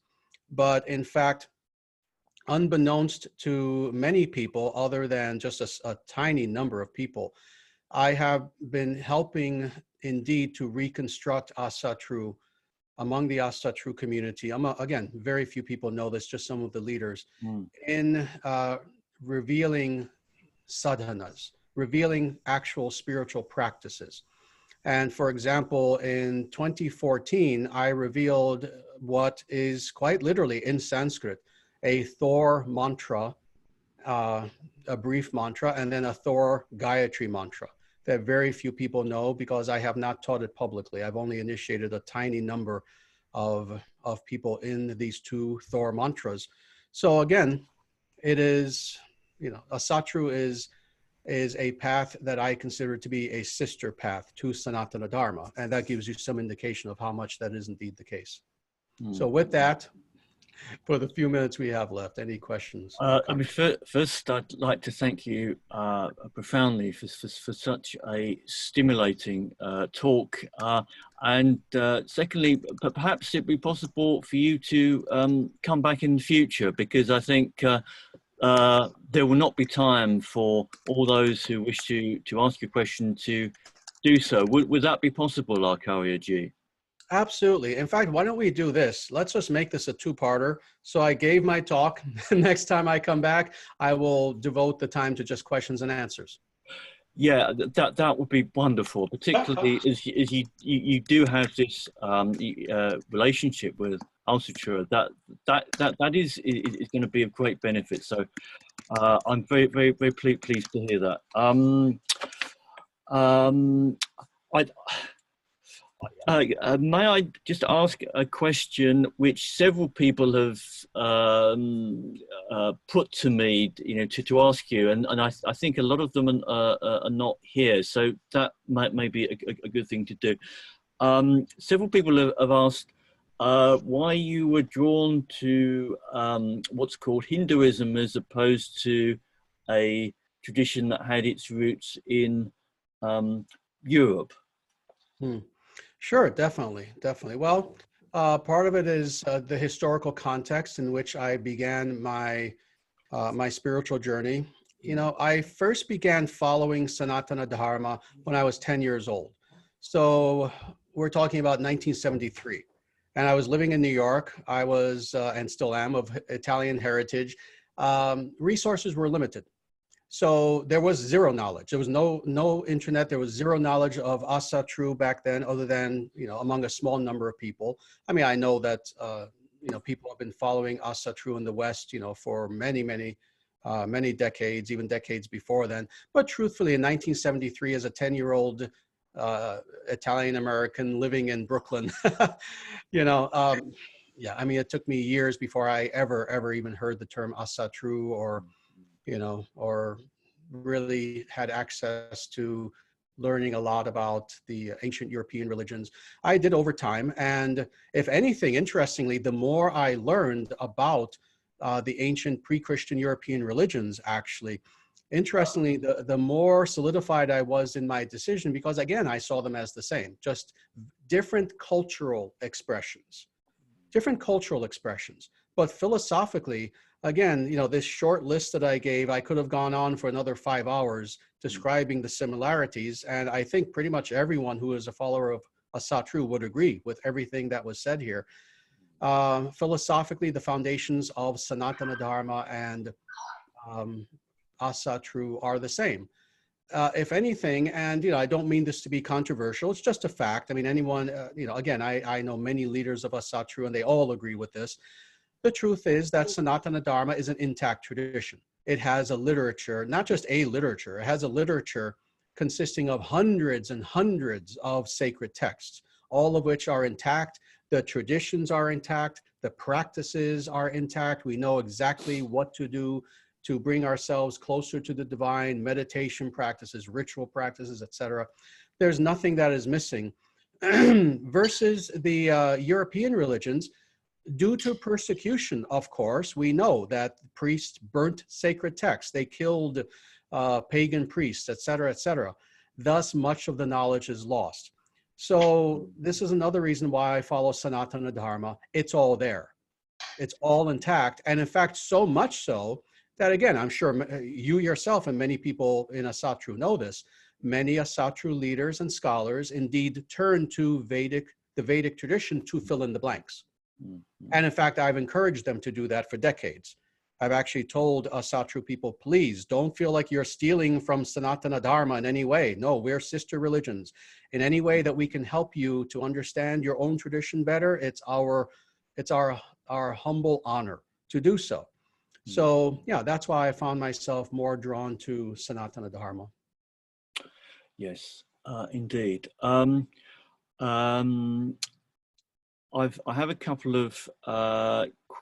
but in fact, unbeknownst to many people, other than just a tiny number of people, I have been helping indeed to reconstruct Asatru among the Asatru community. Again, very few people know this, just some of the leaders, in revealing sadhanas, revealing actual spiritual practices. And for example, in 2014, I revealed what is quite literally in Sanskrit, a Thor Mantra, a brief mantra, and then a Thor Gayatri mantra that very few people know because I have not taught it publicly. I've only initiated a tiny number of people in these two Thor mantras. So again, it is, Asatru is a path that I consider to be a sister path to Sanatana Dharma. And that gives you some indication of how much that is indeed the case. So with that, for the few minutes we have left. Any questions? I mean, first, I'd like to thank you profoundly for such a stimulating talk. And secondly, perhaps it'd be possible for you to come back in the future, because I think there will not be time for all those who wish to ask you a question to do so. Would that be possible, Archarya ji? Absolutely. In fact, why don't we do this? Let's just make this a two-parter. So I gave my talk. Next time I come back, I will devote the time to just questions and answers. Yeah, that would be wonderful, particularly as you do have this relationship with Alcitra. That is going to be of great benefit. So I'm very pleased to hear that. May I just ask a question which several people have put to me, to ask you, and I think a lot of them are not here, so that may be a good thing to do. Several people have asked why you were drawn to what's called Hinduism as opposed to a tradition that had its roots in Europe. Sure, definitely. Well, part of it is the historical context in which I began my my spiritual journey. I first began following Sanatana Dharma when I was 10 years old. So we're talking about 1973. And I was living in New York. I was, and still am, of Italian heritage. Resources were limited. So there was zero knowledge. There was no internet. There was zero knowledge of Asatru back then, other than, among a small number of people. I mean, I know that, people have been following Asatru in the West, for many decades, even decades before then. But truthfully, in 1973, as a 10-year-old Italian-American living in Brooklyn, yeah, I mean, it took me years before I ever even heard the term Asatru or really had access to learning a lot about the ancient European religions. I did over time. And if anything, interestingly, the more I learned about the ancient pre-Christian European religions, actually, interestingly, the more solidified I was in my decision, because again, I saw them as the same, just different cultural expressions. But philosophically, again, this short list that I gave, I could have gone on for another 5 hours describing the similarities. And I think pretty much everyone who is a follower of Asatru would agree with everything that was said here. Philosophically, the foundations of Sanatana Dharma and Asatru are the same. If anything, and I don't mean this to be controversial, it's just a fact. I mean, anyone, again, I know many leaders of Asatru and they all agree with this. The truth is that Sanatana Dharma is an intact tradition. It has a literature, not just a literature, it has a literature consisting of hundreds and hundreds of sacred texts, all of which are intact. The traditions are intact, the practices are intact. We know exactly what to do to bring ourselves closer to the divine, meditation practices, ritual practices, etc. There's nothing that is missing. Versus the European religions, due to persecution, of course, we know that priests burnt sacred texts. They killed pagan priests, etc., etc. Thus, much of the knowledge is lost. So this is another reason why I follow Sanatana Dharma. It's all there. It's all intact. And in fact, so much so that, again, I'm sure you yourself and many people in Asatru know this, many Asatru leaders and scholars indeed turn to the Vedic tradition to fill in the blanks. And in fact, I've encouraged them to do that for decades. I've actually told Asatru people, please don't feel like you're stealing from Sanatana Dharma in any way. No, we're sister religions. In any way that we can help you to understand your own tradition better, it's our humble honor to do so. So yeah, that's why I found myself more drawn to Sanatana Dharma. Yes, indeed. I have a couple of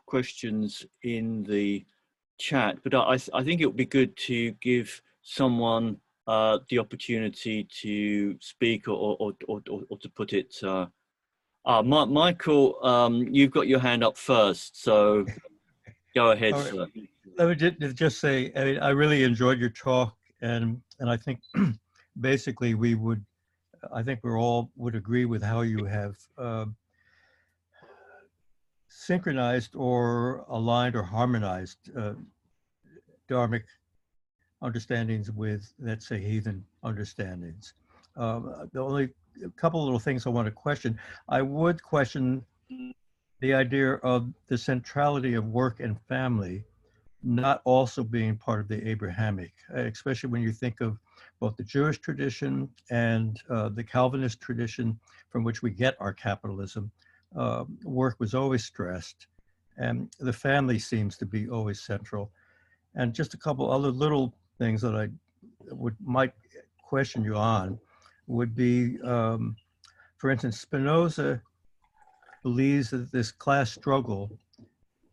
questions in the chat, but I think it would be good to give someone the opportunity to speak or to put it Michael, you've got your hand up first, so go ahead, All right. sir. Let me just say, I mean, I really enjoyed your talk, and I think basically I think we all would agree with how you have synchronized or aligned or harmonized Dharmic understandings with, let's say, heathen understandings. The only couple little things I want to question. I would question the idea of the centrality of work and family not also being part of the Abrahamic, especially when you think of both the Jewish tradition and the Calvinist tradition from which we get our capitalism. Work was always stressed, and the family seems to be always central. And just a couple other little things that I might question you on would be, for instance, Spinoza believes that this class struggle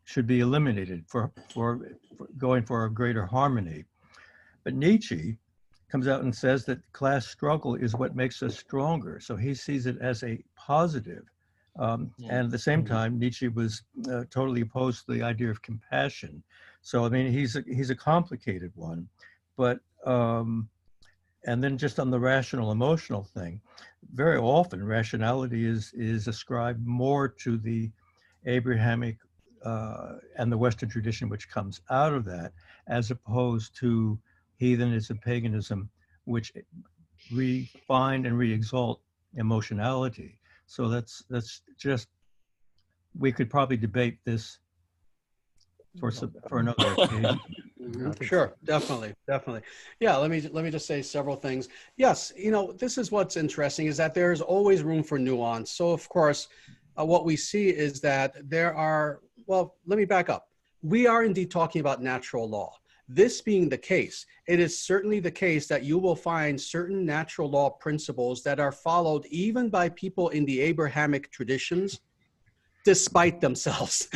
should be eliminated for going for a greater harmony. But Nietzsche comes out and says that class struggle is what makes us stronger. So he sees it as a positive. And at the same time, Nietzsche was totally opposed to the idea of compassion. So, I mean, he's a complicated one. But, and then just on the rational emotional thing, very often rationality is ascribed more to the Abrahamic and the Western tradition, which comes out of that, as opposed to heathenism, paganism, which refine and re-exalt emotionality. So that's just, we could probably debate this for another occasion. Sure, definitely. Yeah, let me just say several things. Yes, this is what's interesting, is that there's always room for nuance. So of course, what we see is that there are, well, let me back up. We are indeed talking about natural law. This being the case, it is certainly the case that you will find certain natural law principles that are followed even by people in the Abrahamic traditions, despite themselves,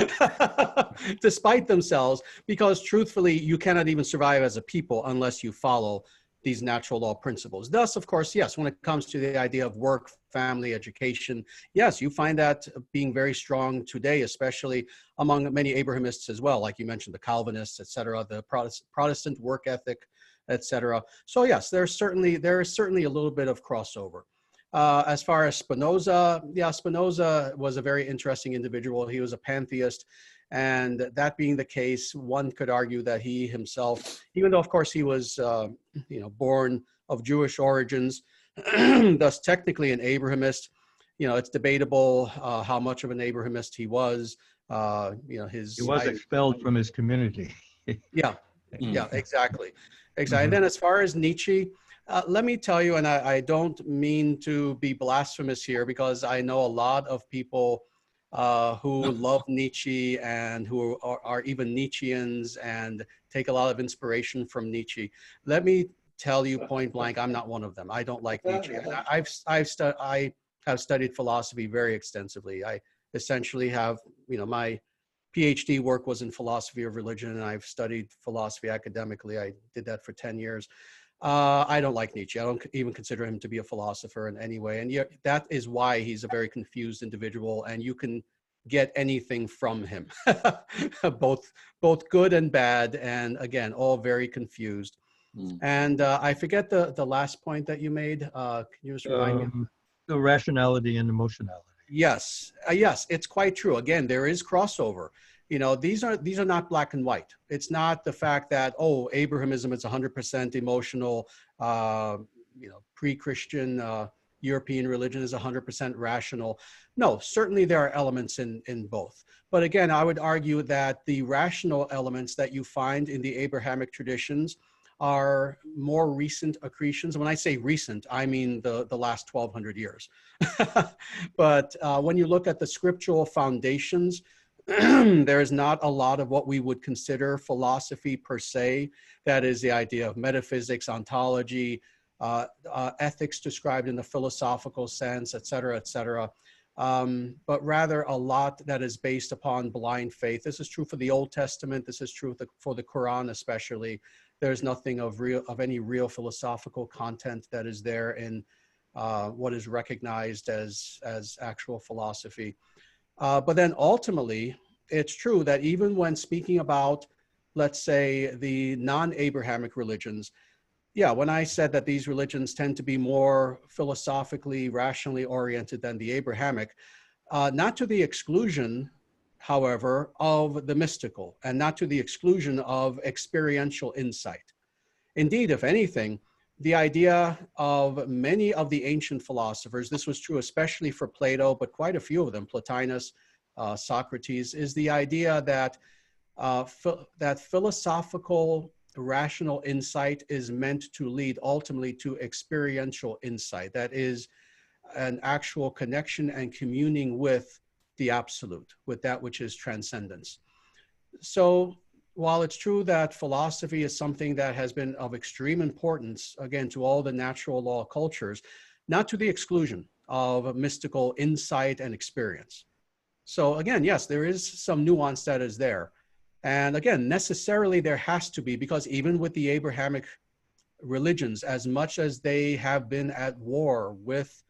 because truthfully, you cannot even survive as a people unless you follow these natural law principles. Thus, of course, yes, when it comes to the idea of work, family, education, yes, you find that being very strong today, especially among many Abrahamists as well, like you mentioned, the Calvinists, et cetera, the Protestant work ethic, et cetera. So yes, there is certainly a little bit of crossover. As far as Spinoza, yeah, Spinoza was a very interesting individual. He was a pantheist. And that being the case, one could argue that he himself, even though of course he was, born of Jewish origins, thus technically an Abrahamist, it's debatable how much of an Abrahamist he was. He was expelled from his community. Yeah, exactly. And then as far as Nietzsche, let me tell you, and I don't mean to be blasphemous here, because I know a lot of people who love Nietzsche and who are even Nietzscheans and take a lot of inspiration from Nietzsche. Let me tell you point blank, I'm not one of them. I don't like Nietzsche. I have studied philosophy very extensively. I essentially have, my PhD work was in philosophy of religion, and I've studied philosophy academically. I did that for 10 years. I don't like Nietzsche. I don't even consider him to be a philosopher in any way. And yet that is why he's a very confused individual, and you can get anything from him, both good and bad. And again, all very confused. And I forget the last point that you made. Can you just remind me? The rationality and emotionality. Yes, yes, it's quite true. Again, there is crossover. These are not black and white. It's not the fact that, Abrahamism is 100% emotional, pre-Christian European religion is 100% rational. No, certainly there are elements in both. But again, I would argue that the rational elements that you find in the Abrahamic traditions are more recent accretions. When I say recent, I mean the last 1,200 years. But when you look at the scriptural foundations, there is not a lot of what we would consider philosophy per se. That is the idea of metaphysics, ontology, ethics described in the philosophical sense, et cetera, but rather a lot that is based upon blind faith. This is true for the Old Testament. This is true for the Quran especially. There's nothing of any real philosophical content that is there in what is recognized as actual philosophy. But then ultimately, it's true that even when speaking about, let's say, the non-Abrahamic religions, yeah, when I said that these religions tend to be more philosophically, rationally oriented than the Abrahamic, not to the exclusion, however, of the mystical, and not to the exclusion of experiential insight. Indeed, if anything, the idea of many of the ancient philosophers, this was true especially for Plato, but quite a few of them, Plotinus, Socrates, is the idea that that philosophical rational insight is meant to lead ultimately to experiential insight. That is an actual connection and communing with the absolute, with that which is transcendence. So while it's true that philosophy is something that has been of extreme importance, again, to all the natural law cultures, not to the exclusion of mystical insight and experience. So again, yes, there is some nuance that is there. And again, necessarily there has to be, because even with the Abrahamic religions, as much as they have been at war with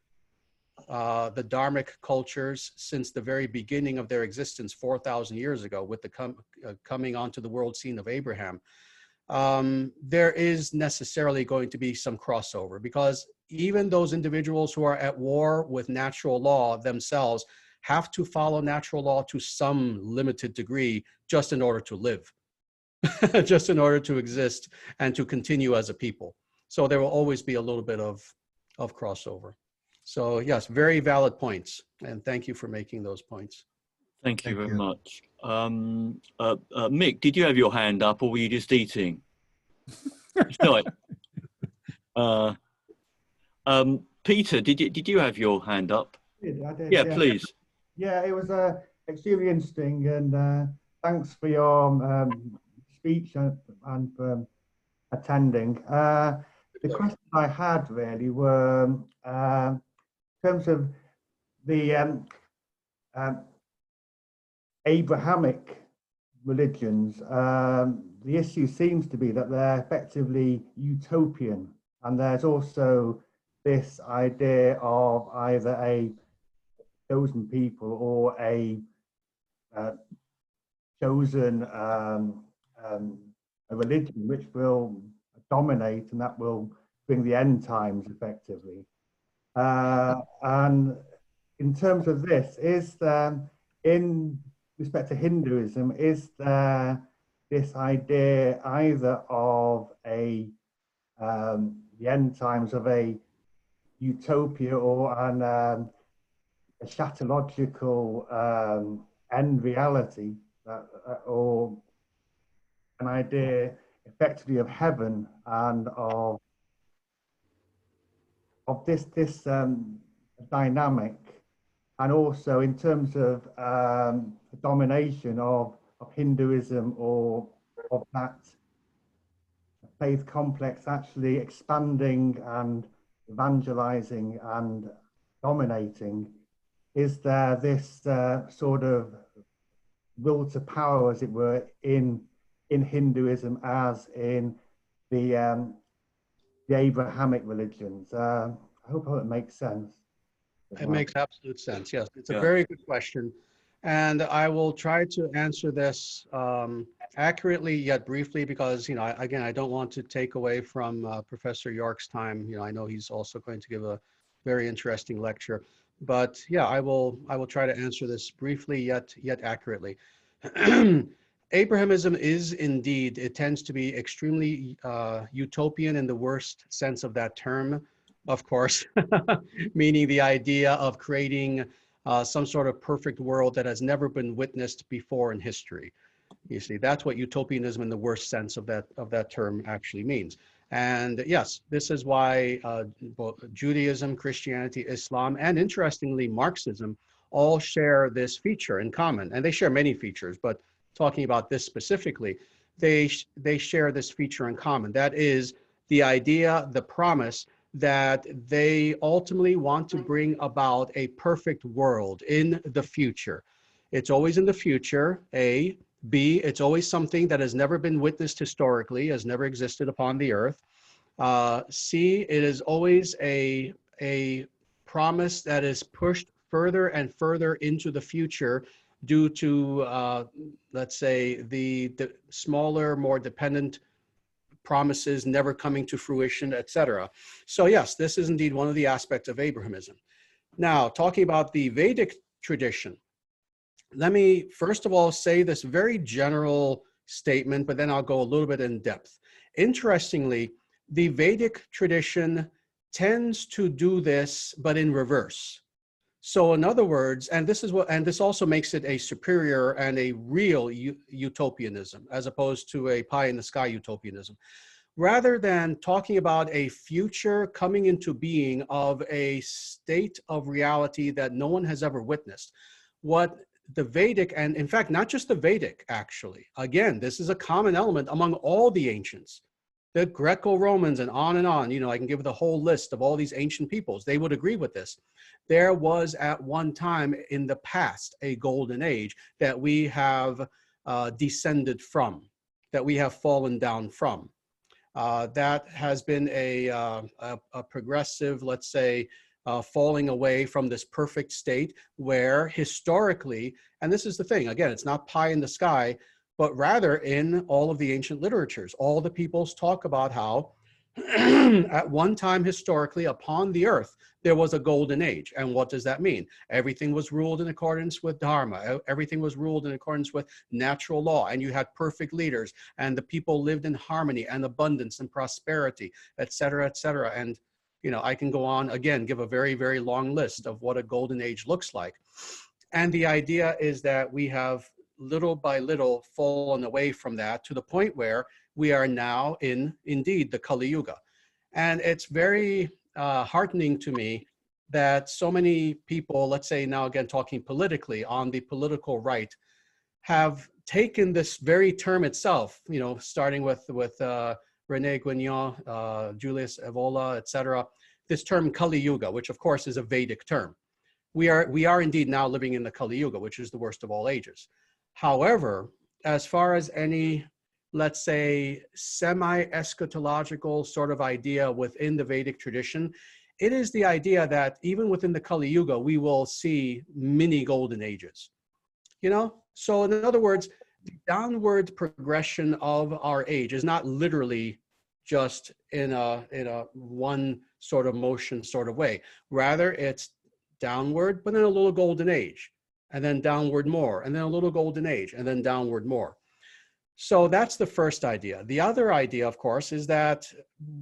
the Dharmic cultures since the very beginning of their existence 4,000 years ago, with the coming onto the world scene of Abraham, there is necessarily going to be some crossover, because even those individuals who are at war with natural law themselves have to follow natural law to some limited degree just in order to live, just in order to exist and to continue as a people. So there will always be a little bit of crossover. So yes, very valid points. And thank you for making those points. Thank you very much. Mick, did you have your hand up or were you just eating? No. Peter, did you have your hand up? I did, yeah, please. Yeah, it was extremely interesting, and thanks for your speech and for attending. The questions I had really were in terms of the Abrahamic religions. The issue seems to be that they're effectively utopian, and there's also this idea of either a chosen people or a chosen a religion which will dominate, and that will bring the end times effectively. And in terms of this, is there, in respect to Hinduism, is there this idea either of a the end times of a utopia or an a scatological end reality, or an idea effectively of heaven and of this dynamic, and also in terms of the domination of Hinduism, or of that faith complex actually expanding and evangelizing and dominating. Is there this sort of will to power, as it were, in Hinduism as in the Abrahamic religions? I hope it makes sense. It makes absolute sense. Yes, it's a very good question. And I will try to answer this accurately yet briefly, because, you know, again, I don't want to take away from Professor York's time. You know, I know he's also going to give a very interesting lecture. But yeah, I will try to answer this briefly yet accurately. Abrahamism is indeed, it tends to be extremely utopian in the worst sense of that term, of course, meaning the idea of creating some sort of perfect world that has never been witnessed before in history. You see, that's what utopianism in the worst sense of that term actually means. And yes, this is why both Judaism, Christianity, Islam, and interestingly, Marxism all share this feature in common. And they share many features, but talking about this specifically, they share this feature in common. That is the idea, the promise that they ultimately want to bring about a perfect world in the future. It's always in the future, A. B, it's always something that has never been witnessed historically, has never existed upon the earth. C, it is always a a promise that is pushed further and further into the future due to, let's say, the smaller, more dependent promises never coming to fruition, etc. So yes, this is indeed one of the aspects of Abrahamism. Now, talking about the Vedic tradition, let me first of all say this very general statement, but then I'll go a little bit in depth. Interestingly, the Vedic tradition tends to do this, but in reverse. So in other words, and this also makes it a superior and a real utopianism, as opposed to a pie in the sky utopianism. Rather than talking about a future coming into being of a state of reality that no one has ever witnessed, what the Vedic, and in fact, not just the Vedic, actually, again, this is a common element among all the ancients, the Greco-Romans and on, you know, I can give the whole list of all these ancient peoples. They would agree with this. There was at one time in the past a golden age that we have descended from, that we have fallen down from. That has been a progressive, let's say, falling away from this perfect state where historically, and this is the thing, again, it's not pie in the sky, but rather in all of the ancient literatures, all the peoples talk about how at one time historically upon the earth, there was a golden age. And what does that mean? Everything was ruled in accordance with Dharma. Everything was ruled in accordance with natural law. And you had perfect leaders and the people lived in harmony and abundance and prosperity, et cetera, et cetera. And, you know, I can go on again, give a very, very long list of what a golden age looks like. And the idea is that we have little by little fallen away from that to the point where we are now in, indeed, the Kali Yuga. And it's very heartening to me that so many people, let's say now again talking politically on the political right, have taken this very term itself, you know, starting with Rene Guignon, Julius Evola, etc. This term Kali Yuga, which of course is a Vedic term. We are indeed now living in the Kali Yuga, which is the worst of all ages. However, as far as any, let's say, semi-eschatological sort of idea within the Vedic tradition, it is the idea that even within the Kali Yuga, we will see mini golden ages. You know, so in other words, the downward progression of our age is not literally just in a one sort of motion sort of way. Rather, it's downward, but then a little golden age, and then downward more, and then a little golden age, and then downward more. So that's the first idea. The other idea, of course, is that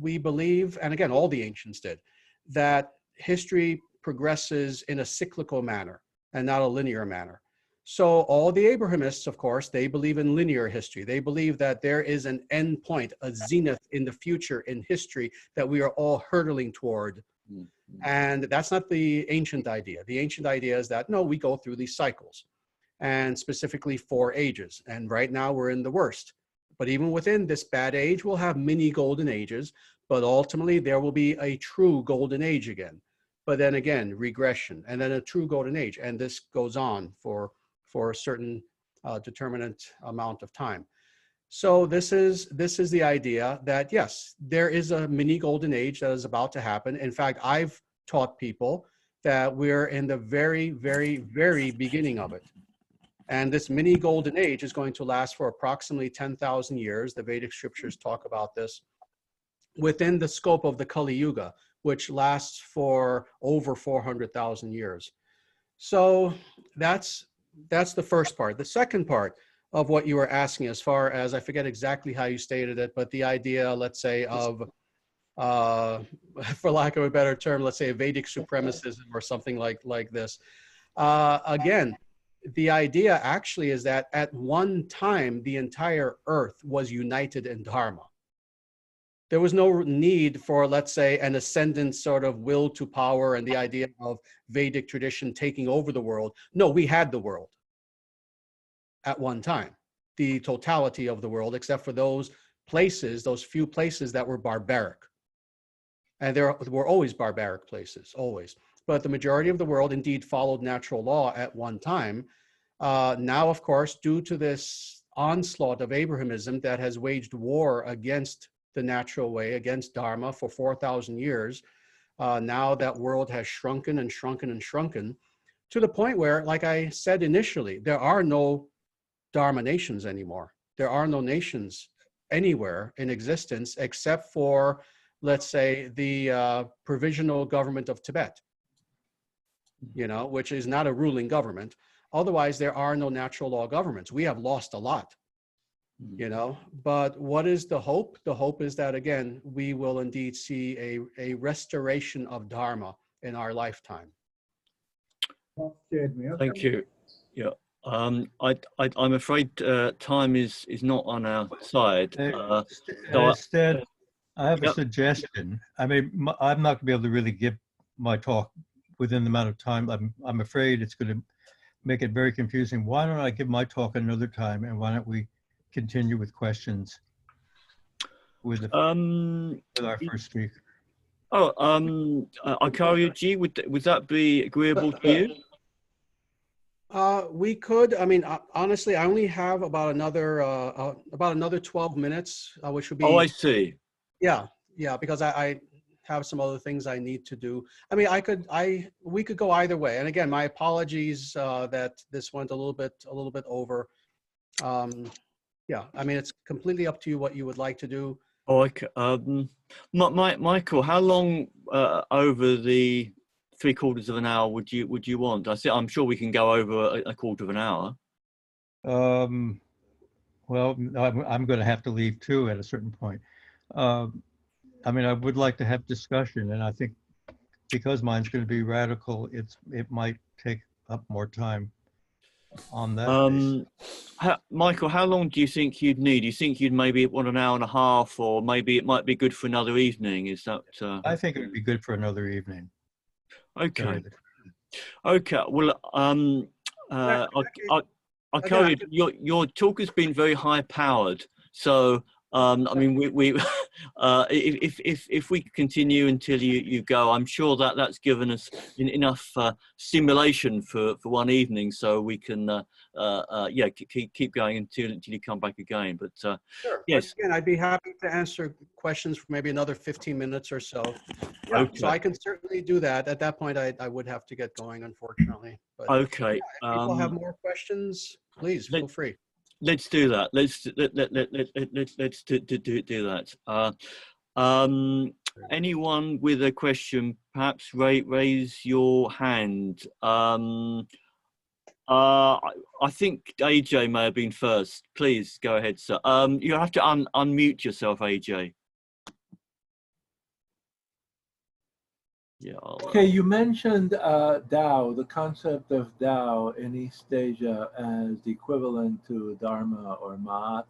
we believe, and again, all the ancients did, that history progresses in a cyclical manner and not a linear manner. So all the Abrahamists, of course, they believe in linear history. They believe that there is an end point, a zenith in the future in history that we are all hurtling toward. And that's not the ancient idea. The ancient idea is that, no, we go through these cycles, and specifically 4 ages. And right now we're in the worst. But even within this bad age, we'll have mini golden ages, but ultimately there will be a true golden age again. But then again, regression, and then a true golden age. And this goes on for a certain determinate amount of time. So this is the idea that, yes, there is a mini golden age that is about to happen. In fact, I've taught people that we're in the very, very, very beginning of it. And this mini golden age is going to last for approximately 10,000 years. The Vedic scriptures talk about this within the scope of the Kali Yuga, which lasts for over 400,000 years. So that's the first part. The second part of what you were asking, as far as, I forget exactly how you stated it, but the idea, let's say, of, for lack of a better term, let's say a Vedic supremacism or something like this. Again, the idea actually is that at one time, the entire earth was united in Dharma. There was no need for, let's say, an ascendant sort of will to power and the idea of Vedic tradition taking over the world. No, we had the world at one time, the totality of the world, except for those places, those few places that were barbaric. And there were always barbaric places, always. But the majority of the world indeed followed natural law at one time. Now, of course, due to this onslaught of Abrahamism that has waged war against the natural way, against Dharma for 4,000 years, now that world has shrunken and shrunken and shrunken to the point where, like I said initially, there are no Dharma nations anymore. There are no nations anywhere in existence except for, let's say, the provisional government of Tibet, you know, which is not a ruling government. Otherwise, there are no natural law governments. We have lost a lot, you know, but what is the hope? The hope is that, again, we will indeed see a restoration of Dharma in our lifetime. Thank you. Yeah. I'm afraid time is not on our side. Instead, I have a Yep. suggestion. I mean, I'm not going to be able to really give my talk within the amount of time. I'm afraid it's going to make it very confusing. Why don't I give my talk another time, and why don't we continue with questions with our first speaker? Oh, Archarya Ji, would that be agreeable to you? We could. I mean, honestly, I only have about another 12 minutes, which would be. Oh, I see. Yeah, because I have some other things I need to do. I mean, we could go either way. And again, my apologies that this went a little bit over. Yeah, I mean, it's completely up to you what you would like to do. Oh, okay. Michael, how long over the 3/4 of an hour would you want? I'm sure we can go over a quarter of an hour. Well, I'm going to have to leave too at a certain point. I mean, I would like to have discussion, and I think because mine's going to be radical, it might take up more time on that. Michael, how long do you think you'd need? Do you think you'd maybe want an hour and a half, or maybe it might be good for another evening? Is that? I think it would be good for another evening. Okay. Okay. Well, Archarya, your talk has been very high powered. So, I mean, if we continue until you go, I'm sure that's given us enough stimulation for one evening, so we can keep going until you come back again. But sure. Yes, again, I'd be happy to answer questions for maybe another 15 minutes or so. Yeah, okay. So I can certainly do that. At that point, I would have to get going, unfortunately. But okay. if people have more questions, please feel free. Let's do that. Let's do that. Anyone with a question, perhaps raise your hand. I think AJ may have been first. Please go ahead, sir. You have to unmute yourself, AJ. Yeah. Okay, you mentioned Tao, the concept of Tao in East Asia as the equivalent to Dharma or Moot.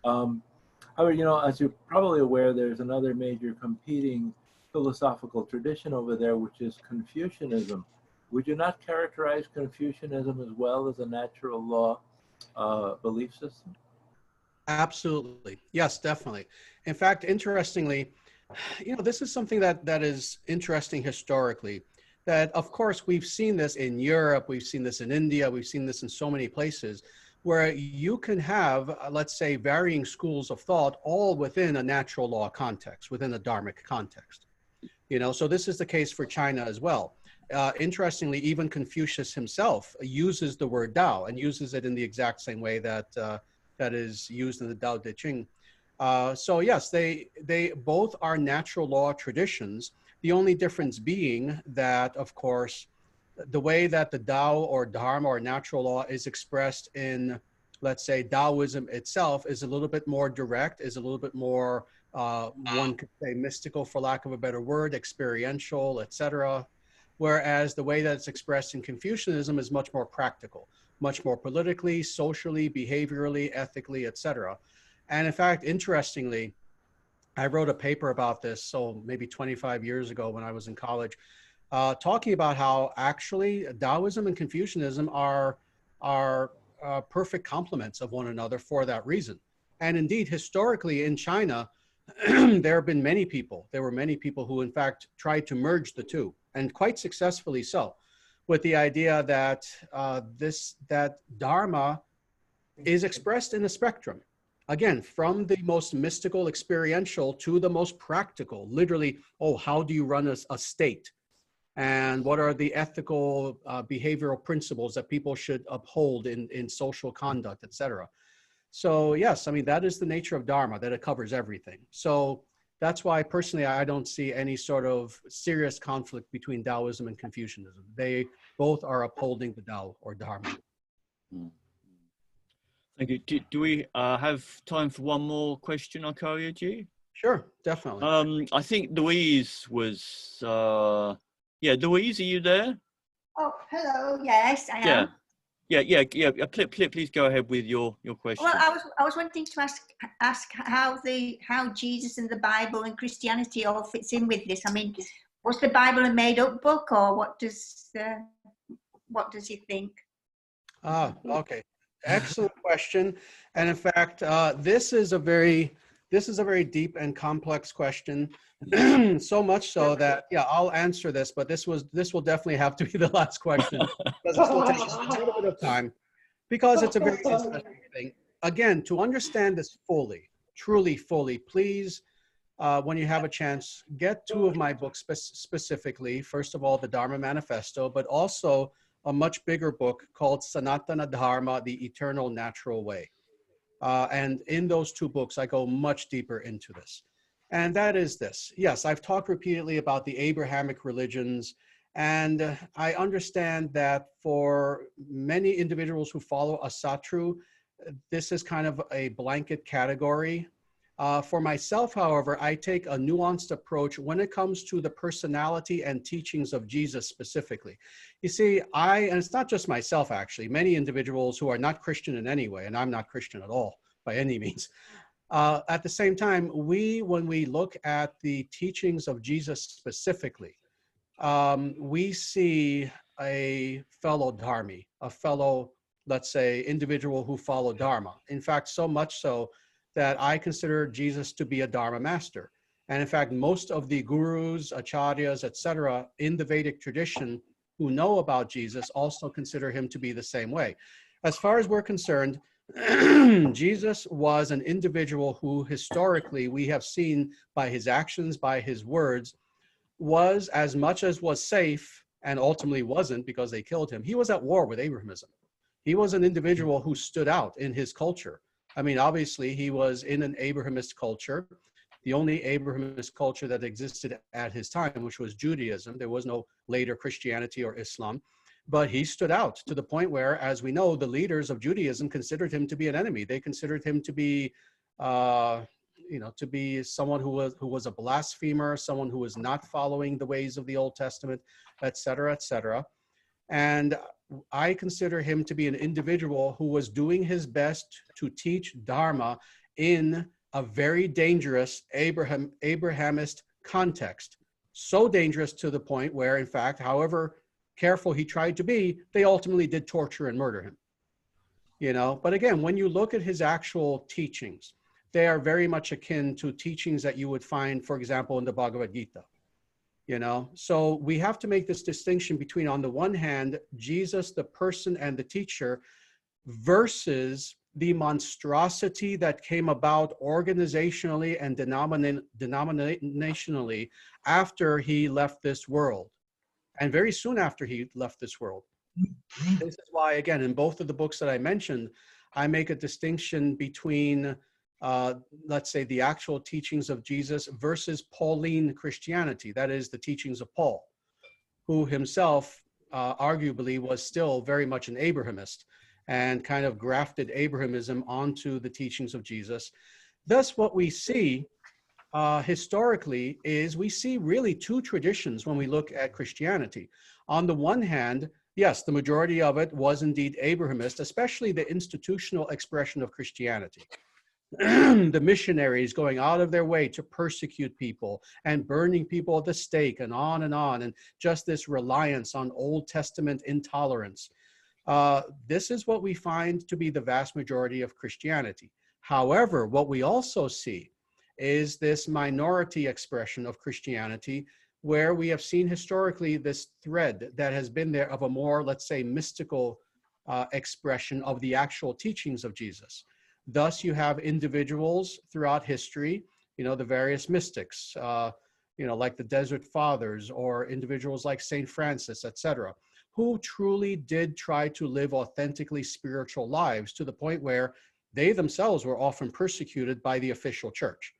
However, you know, as you're probably aware, there's another major competing philosophical tradition over there, which is Confucianism. Would you not characterize Confucianism as well as a natural law belief system? Absolutely. Yes, definitely. In fact, interestingly, you know, this is something that is interesting historically, that of course we've seen this in Europe, we've seen this in India, we've seen this in so many places where you can have, let's say, varying schools of thought all within a natural law context, within a Dharmic context. You know, so this is the case for China as well. Interestingly, even Confucius himself uses the word Tao and uses it in the exact same way that that is used in the Tao Te Ching. So yes, they both are natural law traditions. The only difference being that, of course, the way that the Tao or Dharma or natural law is expressed in, let's say, Taoism itself is a little bit more direct, is a little bit more, one could say, mystical, for lack of a better word, experiential, etc. Whereas the way that it's expressed in Confucianism is much more practical, much more politically, socially, behaviorally, ethically, etc. And in fact, interestingly, I wrote a paper about this, so maybe 25 years ago when I was in college, talking about how actually Taoism and Confucianism are perfect complements of one another for that reason. And indeed, historically in China, there have been many people, there were many people who in fact tried to merge the two, and quite successfully so, with the idea that that Dharma is expressed in a spectrum. again, from the most mystical, experiential to the most practical, literally, oh, how do you run a state? And what are the ethical behavioral principles that people should uphold in social conduct, etc. So yes, I mean, that is the nature of Dharma, that it covers everything. So that's why personally, I don't see any sort of serious conflict between Taoism and Confucianism. They both are upholding the Tao or Dharma. Thank you. Do we have time for one more question, Archarya ji? Sure, definitely. I think Louise was, yeah, Louise, are you there? Oh, hello. Yes, I am. Yeah. Please go ahead with your question. Well, I was wanting to ask how Jesus and the Bible and Christianity all fits in with this. I mean, was the Bible a made-up book, or what does he think? Okay, excellent question. And in fact, this is a very deep and complex question. So much so that, yeah, I'll answer this, but this will definitely have to be the last question because it will take us a little bit of time, because it's a very interesting thing. Again, to understand this fully, truly fully, please, when you have a chance, get two of my books specifically. First of all, the Dharma Manifesto, but also a much bigger book called Sanatana Dharma, the Eternal Natural Way. And in those two books, I go much deeper into this. And that is this. Yes, I've talked repeatedly about the Abrahamic religions, and I understand that for many individuals who follow Asatru, this is kind of a blanket category. For myself, however, I take a nuanced approach when it comes to the personality and teachings of Jesus specifically. You see, and it's not just myself actually, many individuals who are not Christian in any way, and I'm not Christian at all by any means. At the same time, when we look at the teachings of Jesus specifically, we see a fellow dharmi, a fellow, let's say, individual who followed Dharma. In fact, so much so that I consider Jesus to be a Dharma master. And in fact, most of the gurus, acharyas, etc., in the Vedic tradition who know about Jesus also consider him to be the same way. As far as we're concerned, Jesus was an individual who historically we have seen by his actions, by his words, was, as much as was safe, and ultimately wasn't because they killed him, he was at war with Abrahamism. He was an individual who stood out in his culture. I mean, obviously, he was in an Abrahamist culture, the only Abrahamist culture that existed at his time, which was Judaism. There was no later Christianity or Islam. But he stood out to the point where, as we know, the leaders of Judaism considered him to be an enemy. They considered him to be, to be someone who was a blasphemer, someone who was not following the ways of the Old Testament, et cetera, et cetera. And I consider him to be an individual who was doing his best to teach Dharma in a very dangerous Abrahamist context. So dangerous to the point where, in fact, however careful he tried to be, they ultimately did torture and murder him. But again, when you look at his actual teachings, they are very much akin to teachings that you would find, for example, in the Bhagavad Gita. So we have to make this distinction between, on the one hand, Jesus, the person and the teacher, versus the monstrosity that came about organizationally and denominationally after he left this world, and very soon after he left this world. This is why, again, in both of the books that I mentioned, I make a distinction between let's say, the actual teachings of Jesus versus Pauline Christianity, that is the teachings of Paul, who himself arguably was still very much an Abrahamist and kind of grafted Abrahamism onto the teachings of Jesus. Thus, what we see historically is we see really two traditions when we look at Christianity. On the one hand, yes, the majority of it was indeed Abrahamist, especially the institutional expression of Christianity. The missionaries going out of their way to persecute people and burning people at the stake and just this reliance on Old Testament intolerance. This is what we find to be the vast majority of Christianity. However, what we also see is this minority expression of Christianity, where we have seen historically this thread that has been there of a more, let's say, mystical expression of the actual teachings of Jesus. Thus, you have individuals throughout history, you know, the various mystics, you know, like the Desert Fathers, or individuals like Saint Francis, etc., who truly did try to live authentically spiritual lives to the point where they themselves were often persecuted by the official church.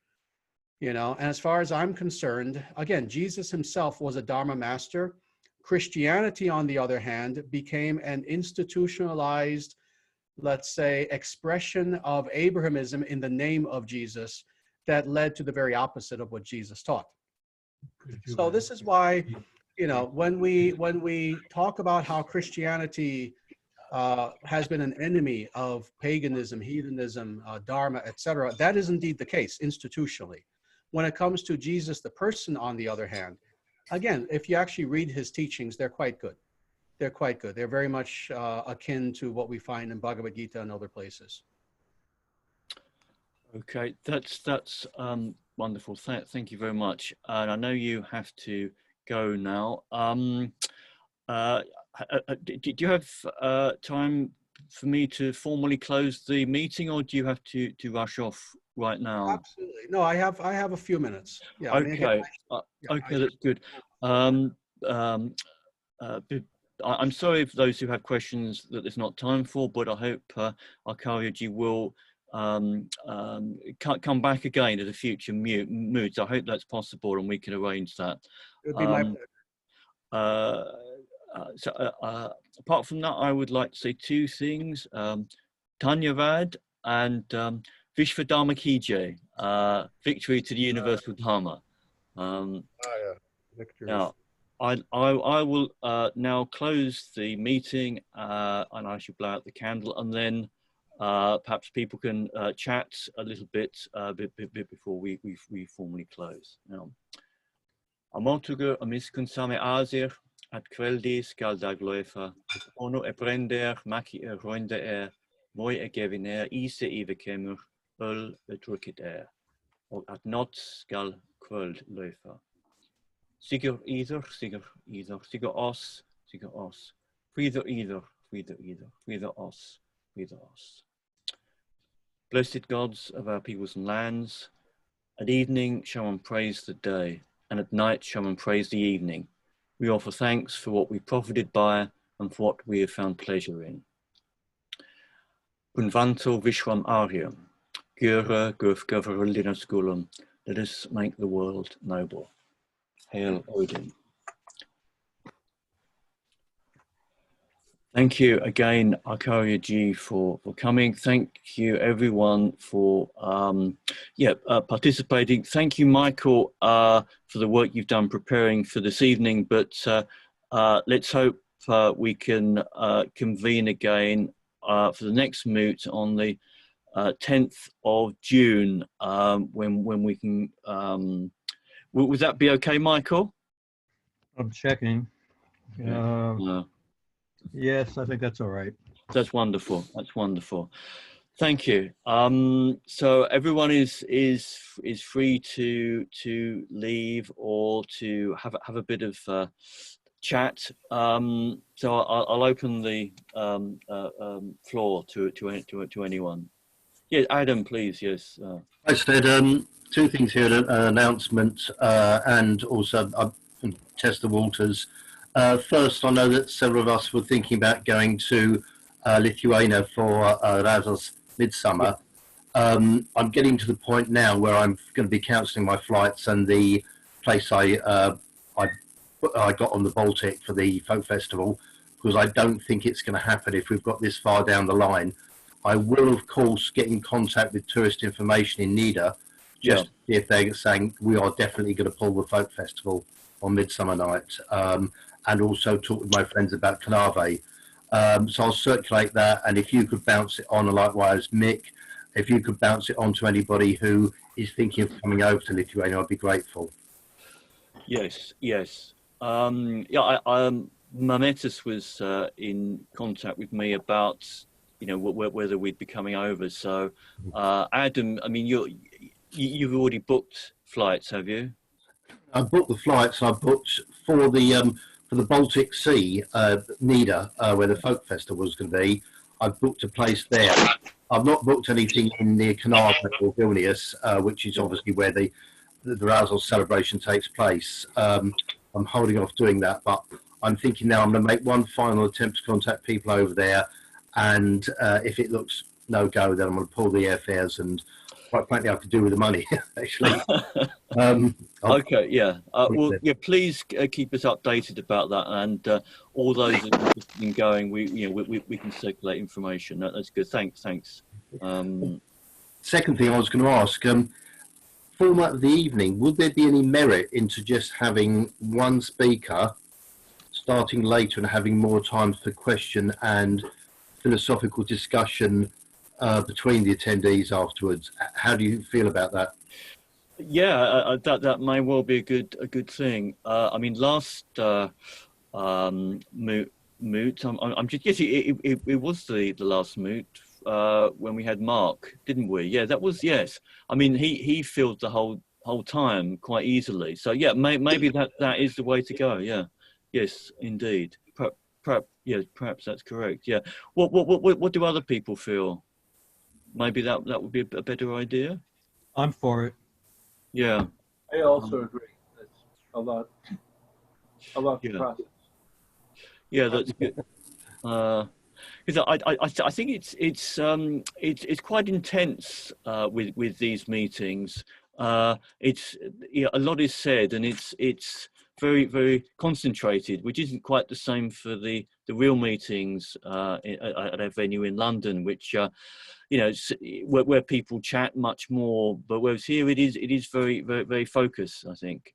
You know, and as far as I'm concerned, again, Jesus himself was a Dharma master. Christianity, on the other hand, became an institutionalized, let's say, expression of Abrahamism in the name of Jesus that led to the very opposite of what Jesus taught. So this is why, you know, when we talk about how Christianity has been an enemy of paganism, heathenism, Dharma, etc., that is indeed the case institutionally. When it comes to Jesus, the person, on the other hand, again, if you actually read his teachings, they're quite good. They're quite good. They're very much akin to what we find in Bhagavad Gita and other places. Okay, that's wonderful. Thank you very much. And I know you have to go now. Do you have time for me to formally close the meeting, or do you have to rush off right now? Absolutely. No, I have a few minutes. Yeah. Okay. Okay, that's good. I'm sorry for those who have questions that there's not time for, but I hope Archarya will come back again at a future Moot. I hope that's possible and we can arrange that. It would be my pleasure. Apart from that, I would like to say two things. Dhanyavad and Vishva Dharma Ki Jai, victory to the universal Dharma. Now, I will now close the meeting and I shall blow out the candle, and then perhaps people can chat a little bit, before we formally close. Now, Amotugur amiskunsame azir at kveldis galdagloefa ono eprender maki roinde moi egeviner ise ivekemur ul betrukit og at not skal kveld løfa. Sigur either, sigur os, frieder either, frieder os. Blessed gods of our peoples and lands, at evening shall one praise the day, and at night shall one praise the evening. We offer thanks for what we profited by and for what we have found pleasure in. Punvanto Vishwam Aryam, Gura Gurfgavarulinaskulum, let us make the world noble. Hail Odin. Thank you again, Archarya Ji, for coming. Thank you everyone for participating. Thank you, Michael, for the work you've done preparing for this evening. But let's hope we can convene again for the next Moot on the 10th of June, when we can. Would that be okay, Michael? I'm checking. Yes, I think that's all right. That's wonderful. That's wonderful. Thank you. So everyone is free to leave or to have a bit of chat. So I'll open the floor to anyone. Yeah, Adam, please. Yes. I said two things here: an announcement and also test the waters. First, I know that several of us were thinking about going to Lithuania for Raza's Midsummer. I'm getting to the point now where I'm going to be cancelling my flights, and the place I got on the Baltic for the folk festival, because I don't think it's going to happen if we've got this far down the line. I will, of course, get in contact with Tourist Information in Nida, just to see if they're saying we are definitely going to pull the folk festival on Midsummer Night. And also talk with my friends about Canave. So I'll circulate that, and if you could bounce it on, and likewise Mick, if you could bounce it on to anybody who is thinking of coming over to Lithuania, I'd be grateful. Yes. Mametis was in contact with me about, whether we'd be coming over. So, Adam, I mean, you've already booked flights, have you? I booked the flights. I booked for the Baltic Sea, Nida, where the folk festival was going to be. I booked a place there. I've not booked anything in near Carnarvon or Vilnius, which is obviously where the Rousal celebration takes place. I'm holding off doing that, but I'm thinking now I'm going to make one final attempt to contact people over there, and if it looks no go, then I'm going to pull the airfares, and quite frankly, I could do with the money actually. Okay, yeah. Well, yeah. Please keep us updated about that, and all those that are interested in going, we can circulate information. That's good. Thanks. Second thing I was going to ask, format of the evening, would there be any merit into just having one speaker starting later and having more time for question and philosophical discussion between the attendees afterwards? How do you feel about that? Yeah, that may well be a good thing. I mean, last Moot, I'm just, yes, it was the last Moot when we had Mark, didn't we? Yeah, that was, yes. I mean, he filled the whole time quite easily. So yeah, maybe that is the way to go. Yeah, yes, indeed. Perhaps that's correct. Yeah. What do other people feel? Maybe that would be a better idea. I'm for it. Yeah. I also agree. That's a lot to Yeah. process. Yeah, that's good. Because I think it's quite intense with these meetings. It's a lot is said, and it's very, very concentrated, which isn't quite the same for the real meetings at a venue in London, which where people chat much more. But whereas here it is very, very, very focused, I think.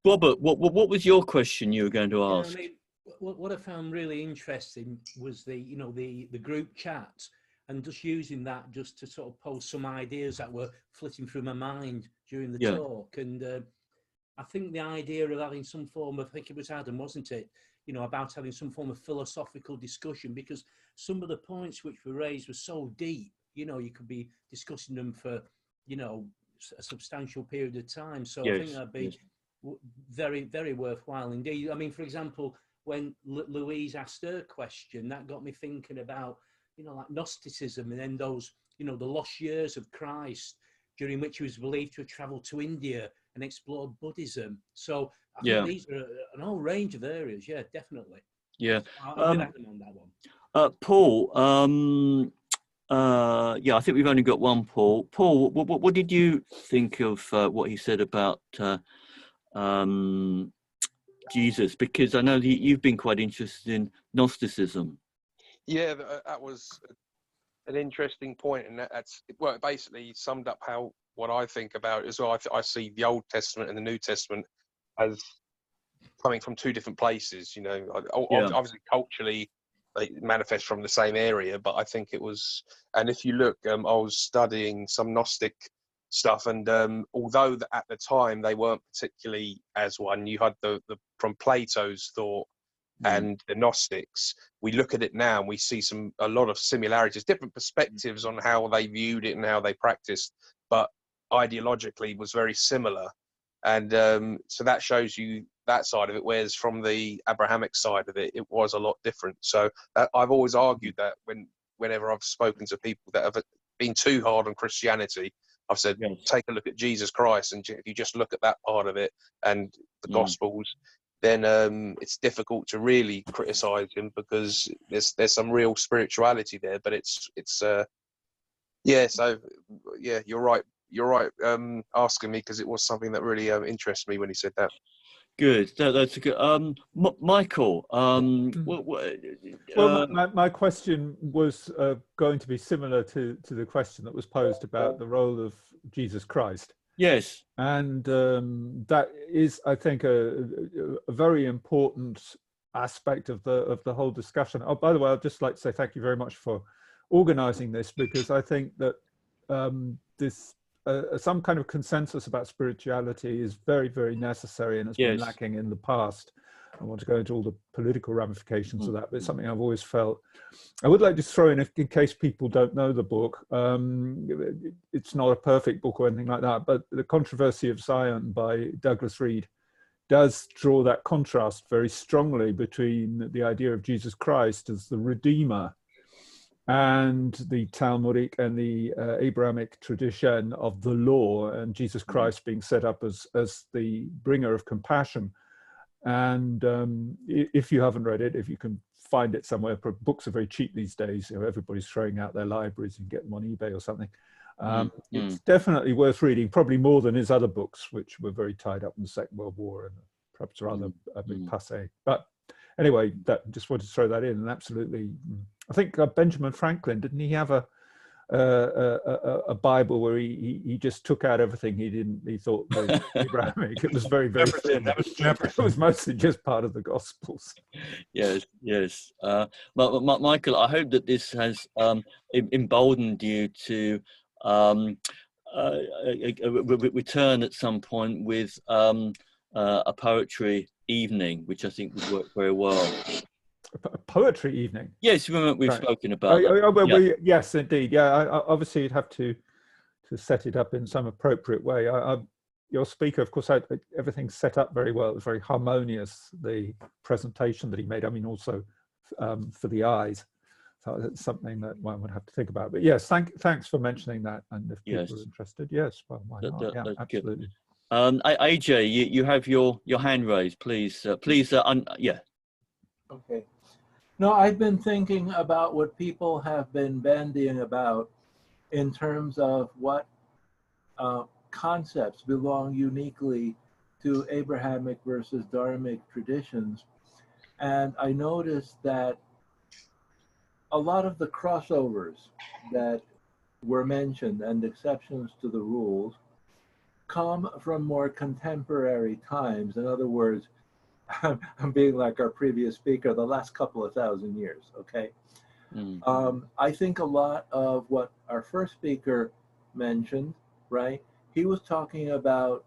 Robert, what was your question you were going to ask? I mean, what I found really interesting was the group chat, and just using that just to sort of pose some ideas that were flitting through my mind during the talk. And I think the idea of having some form of, I think it was Adam, wasn't it? About having some form of philosophical discussion, because some of the points which were raised were so deep, you could be discussing them for, a substantial period of time. So I think that'd be very, very worthwhile indeed. I mean, for example, when Louise asked her question, that got me thinking about, like Gnosticism, and then those, the lost years of Christ, during which he was believed to have traveled to India and explored Buddhism. So I think these are an whole range of areas. Yeah, definitely. Yeah. I'll be back on that one. Paul, I think we've only got one Paul. Paul, what did you think of what he said about Jesus? Because I know that you've been quite interested in Gnosticism. Yeah, that was an interesting point, and that's it basically summed up what I think about it as well. I see the Old Testament and the New Testament as coming from two different places. Obviously culturally they manifest from the same area, but I think it was. And if you look, I was studying some Gnostic stuff, and although at the time they weren't particularly as one, you had the from Plato's thought and the Gnostics. We look at it now and we see a lot of similarities, different perspectives on how they viewed it and how they practiced, but ideologically was very similar. And so that shows you that side of it, whereas from the Abrahamic side of it, it was a lot different. So I've always argued that whenever I've spoken to people that have been too hard on Christianity, I've said, take a look at Jesus Christ, and if you just look at that part of it and the Gospels, then it's difficult to really criticize him, because there's some real spirituality there. But so you're right asking me, because it was something that really interested me when he said that. Good. That's a good. Michael. My question was going to be similar to the question that was posed about the role of Jesus Christ. Yes. And that is, I think, a very important aspect of the whole discussion. Oh, by the way, I'd just like to say thank you very much for organizing this, because I think that some kind of consensus about spirituality is very, very necessary, and has been lacking in the past. I want to go into all the political ramifications of that, but it's something I've always felt. I would like to throw in case people don't know the book. It's not a perfect book or anything like that, but The Controversy of Zion by Douglas Reed does draw that contrast very strongly between the idea of Jesus Christ as the Redeemer and the Talmudic and the Abrahamic tradition of the law, and Jesus Christ being set up as the bringer of compassion. And if you haven't read it, if you can find it somewhere, books are very cheap these days. You know, everybody's throwing out their libraries and get them on eBay or something. It's definitely worth reading, probably more than his other books, which were very tied up in the Second World War and perhaps rather a bit passé. But anyway, that just wanted to throw that in. And absolutely, I think Benjamin Franklin, didn't he have a Bible where he just took out everything he thought was Abrahamic? It was very thin. It was mostly just part of the Gospels. Yes. Michael, I hope that this has emboldened you to return at some point with a poetry evening, which I think would work very well. A poetry evening? Yes, we've spoken about yes, indeed. Yeah, obviously you'd have to set it up in some appropriate way. Your speaker, of course, everything's set up very well. It was very harmonious, the presentation that he made. I mean, also for the eyes. So it's something that one would have to think about. But yes, thanks for mentioning that. And if people are interested, yes, well, why not? Yeah, absolutely. AJ, you have your hand raised. Please, yeah. Okay. No, I've been thinking about what people have been bandying about in terms of what concepts belong uniquely to Abrahamic versus Dharmic traditions. And I noticed that a lot of the crossovers that were mentioned and exceptions to the rules come from more contemporary times. In other words, I'm being like our previous speaker, the last couple of thousand years, okay? I think a lot of what our first speaker mentioned, right? He was talking about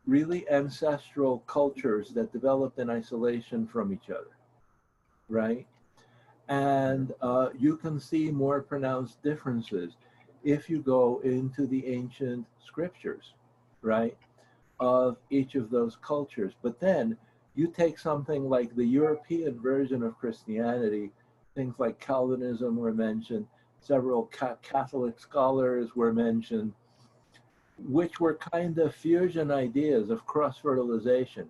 really ancestral cultures that developed in isolation from each other, right? And you can see more pronounced differences if you go into the ancient scriptures, right, of each of those cultures. But then you take something like the European version of Christianity, things like Calvinism were mentioned, several Catholic scholars were mentioned, which were kind of fusion ideas of cross-fertilization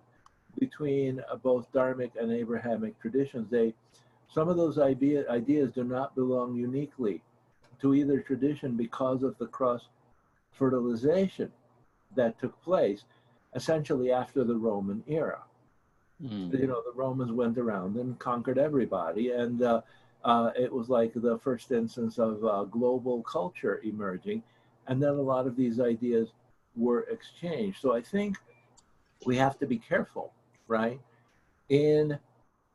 between both Dharmic and Abrahamic traditions. Some of those ideas do not belong uniquely to either tradition because of the cross-fertilization that took place essentially after the Roman era. You know, the Romans went around and conquered everybody, and it was like the first instance of global culture emerging, and then a lot of these ideas were exchanged. So I think we have to be careful, right, in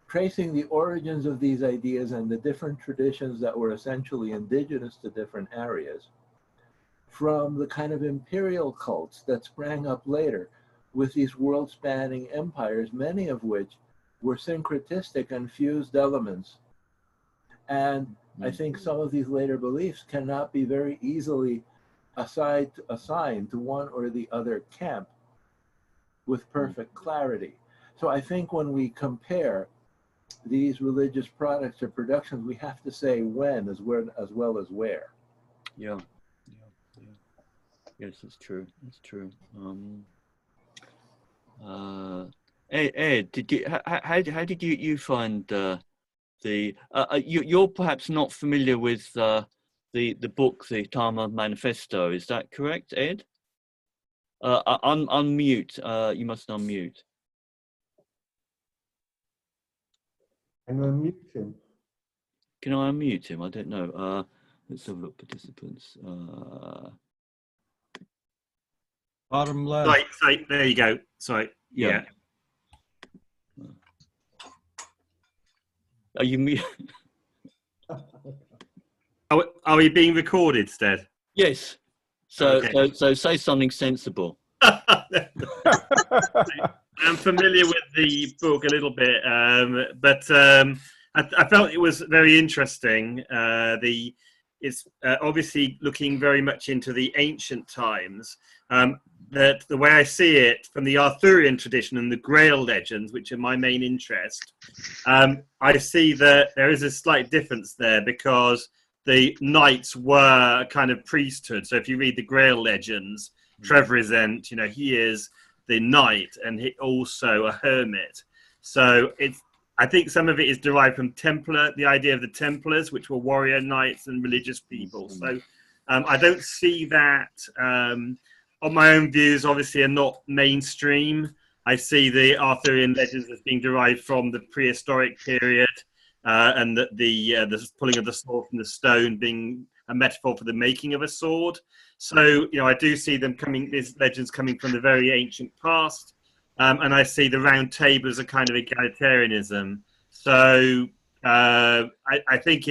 tracing the origins of these ideas and the different traditions that were essentially indigenous to different areas from the kind of imperial cults that sprang up later with these world-spanning empires, many of which were syncretistic and fused elements. And I think some of these later beliefs cannot be very easily assigned to one or the other camp with perfect clarity. So I think when we compare these religious products or productions, we have to say when as well as where. Yeah. Yes, it's true. It's true. Ed, how did you find you're perhaps not familiar with the book, the Dharma Manifesto? Is that correct, Ed? Unmute. You must unmute. Can you unmute him? Can I unmute him? I don't know. Let's have a look, participants. Bottom left. Right, there you go. Sorry. Yeah. Are you Are we being recorded, Stead? Yes. So, okay. so say something sensible. I'm familiar with the book a little bit, but I felt it was very interesting. It's obviously looking very much into the ancient times. That the way I see it from the Arthurian tradition and the Grail legends, which are my main interest, I see that there is a slight difference there because the knights were a kind of priesthood. So if you read the Grail legends, Trevisan, you know, he is the knight and he also a hermit. So I think some of it is derived from Templar, the idea of the Templars, which were warrior knights and religious people. So I don't see that. On my own views, obviously, are not mainstream. I see the Arthurian legends as being derived from the prehistoric period, and that the pulling of the sword from the stone being a metaphor for the making of a sword. So, you know, I do see these legends coming from the very ancient past, and I see the round table as a kind of egalitarianism. So I think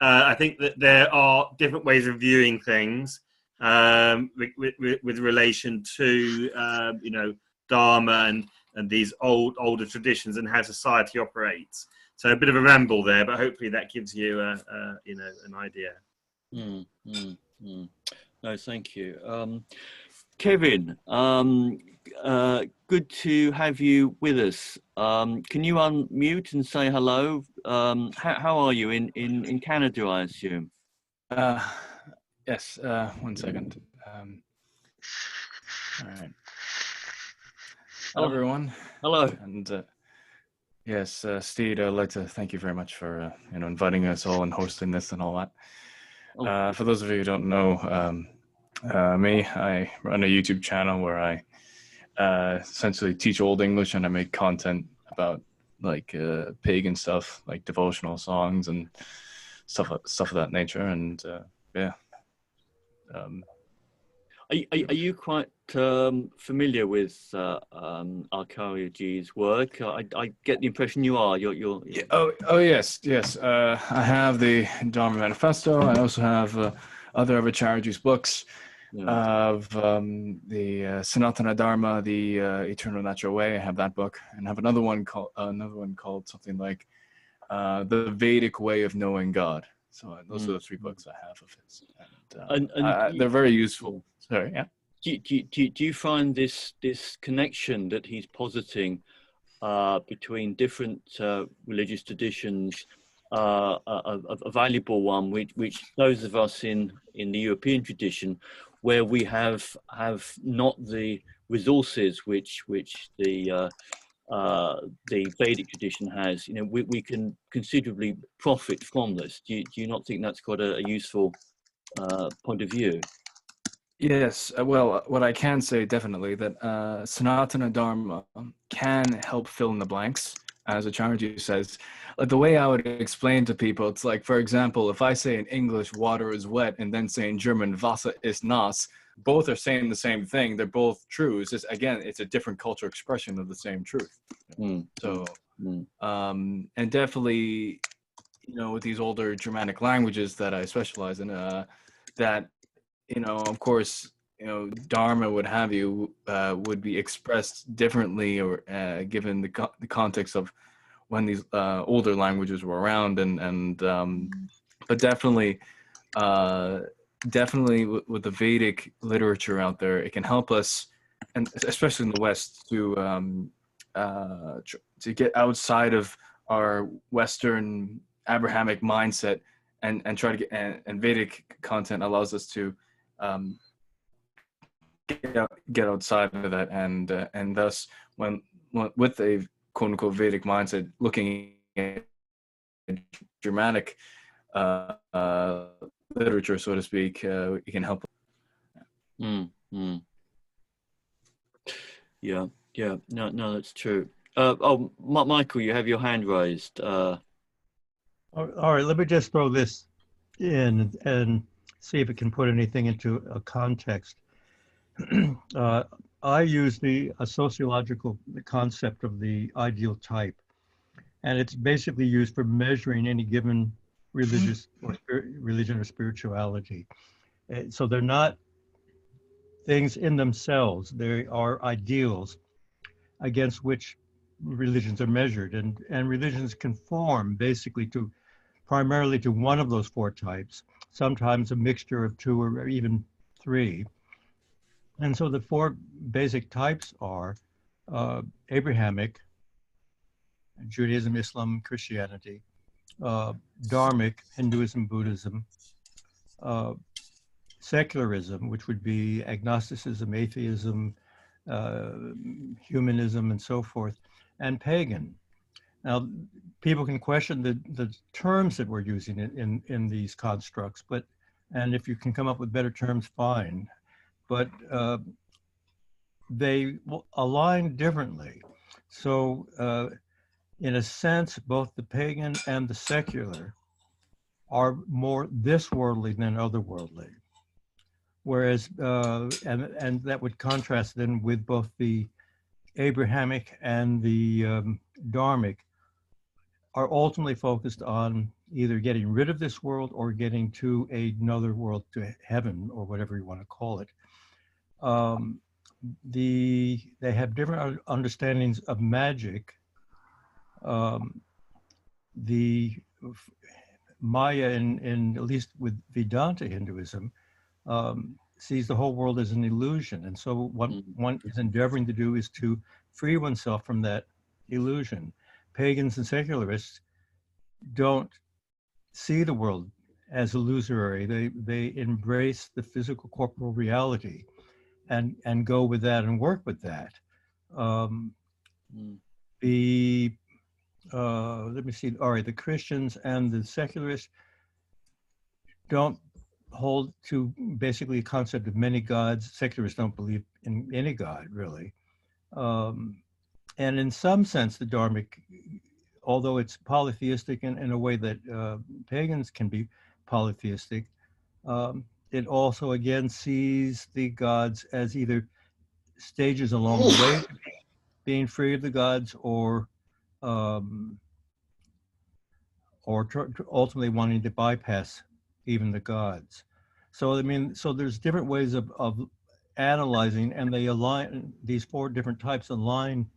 I think that there are different ways of viewing things with relation to you know, Dharma and these older traditions and how society operates. So a bit of a ramble there, but hopefully that gives you you know, an idea. No, thank you, Kevin. Good to have you with us. Can you unmute and say hello? How are you in Canada, I assume? Yes, 1 second. All right. Hello, everyone. Hello. And yes, Steve, I'd like to thank you very much for you know, inviting us all and hosting this and all that. For those of you who don't know me, I run a YouTube channel where I essentially teach Old English, and I make content about like pagan stuff, like devotional songs and stuff of that nature. And yeah. Are you quite familiar with Archarya G's work? I get the impression you are. You're... Yeah, oh yes. I have the Dharma Manifesto. I also have other Archarya G's books of the Sanatana Dharma, the Eternal Natural Way. I have that book, and I have another one called something like the Vedic Way of Knowing God. So those are the 3 books I have of his, and they're very useful. Sorry, yeah. Do you find this connection that he's positing between different religious traditions a valuable one, which those of us in the European tradition, where we have not the resources which the Vedic tradition has, you know, we can considerably profit from this. Do you not think that's quite a useful point of view? Yes, well, what I can say definitely that Sanatana Dharma can help fill in the blanks, as Acharya says. Like the way I would explain to people, it's like, for example, if I say in English, water is wet, and then say in German, Wasser ist nass, both are saying the same thing. They're both true. It's just, again, it's a different cultural expression of the same truth. So, and definitely, you know, with these older Germanic languages that I specialize in, that, you know, of course, you know, Dharma, what have you, would be expressed differently, or given the context of when these older languages were around, but definitely with the Vedic literature out there, it can help us, and especially in the West, to get outside of our Western Abrahamic mindset and try to get, and Vedic content allows us to get outside of that, and thus when with a quote unquote Vedic mindset, looking at Germanic literature, so to speak, it can help. Yeah, no, that's true. Michael, you have your hand raised. All right, let me just throw this in and see if it can put anything into a context. I use the sociological concept of the ideal type, and it's basically used for measuring any given religious or religion or spirituality. So they're not things in themselves; they are ideals against which religions are measured, and religions conform basically to primarily to one of those 4 types, sometimes a mixture of 2 or even 3. And so the 4 basic types are Abrahamic, Judaism, Islam, Christianity, Dharmic, Hinduism, Buddhism, secularism, which would be agnosticism, atheism, humanism, and so forth, and pagan. Now, people can question the terms that we're using in these constructs, and if you can come up with better terms, fine. But they align differently. So in a sense, both the pagan and the secular are more this worldly than otherworldly. Whereas, and that would contrast then with both the Abrahamic and the Dharmic are ultimately focused on either getting rid of this world or getting to another world, to heaven or whatever you want to call it. They have different understandings of magic. The Maya, in at least with Vedanta Hinduism, sees the whole world as an illusion. And so what one is endeavoring to do is to free oneself from that illusion. Pagans and secularists don't see the world as illusory. They embrace the physical corporal reality and go with that and work with that. Let me see, all right, the Christians and the secularists don't hold to basically a concept of many gods. Secularists don't believe in any god, really. And in some sense, the Dharmic, although it's polytheistic in a way that pagans can be polytheistic, it also again sees the gods as either stages along the way, being free of the gods, or ultimately wanting to bypass even the gods. So I mean, so there's different ways of analyzing, and they align, these four different types align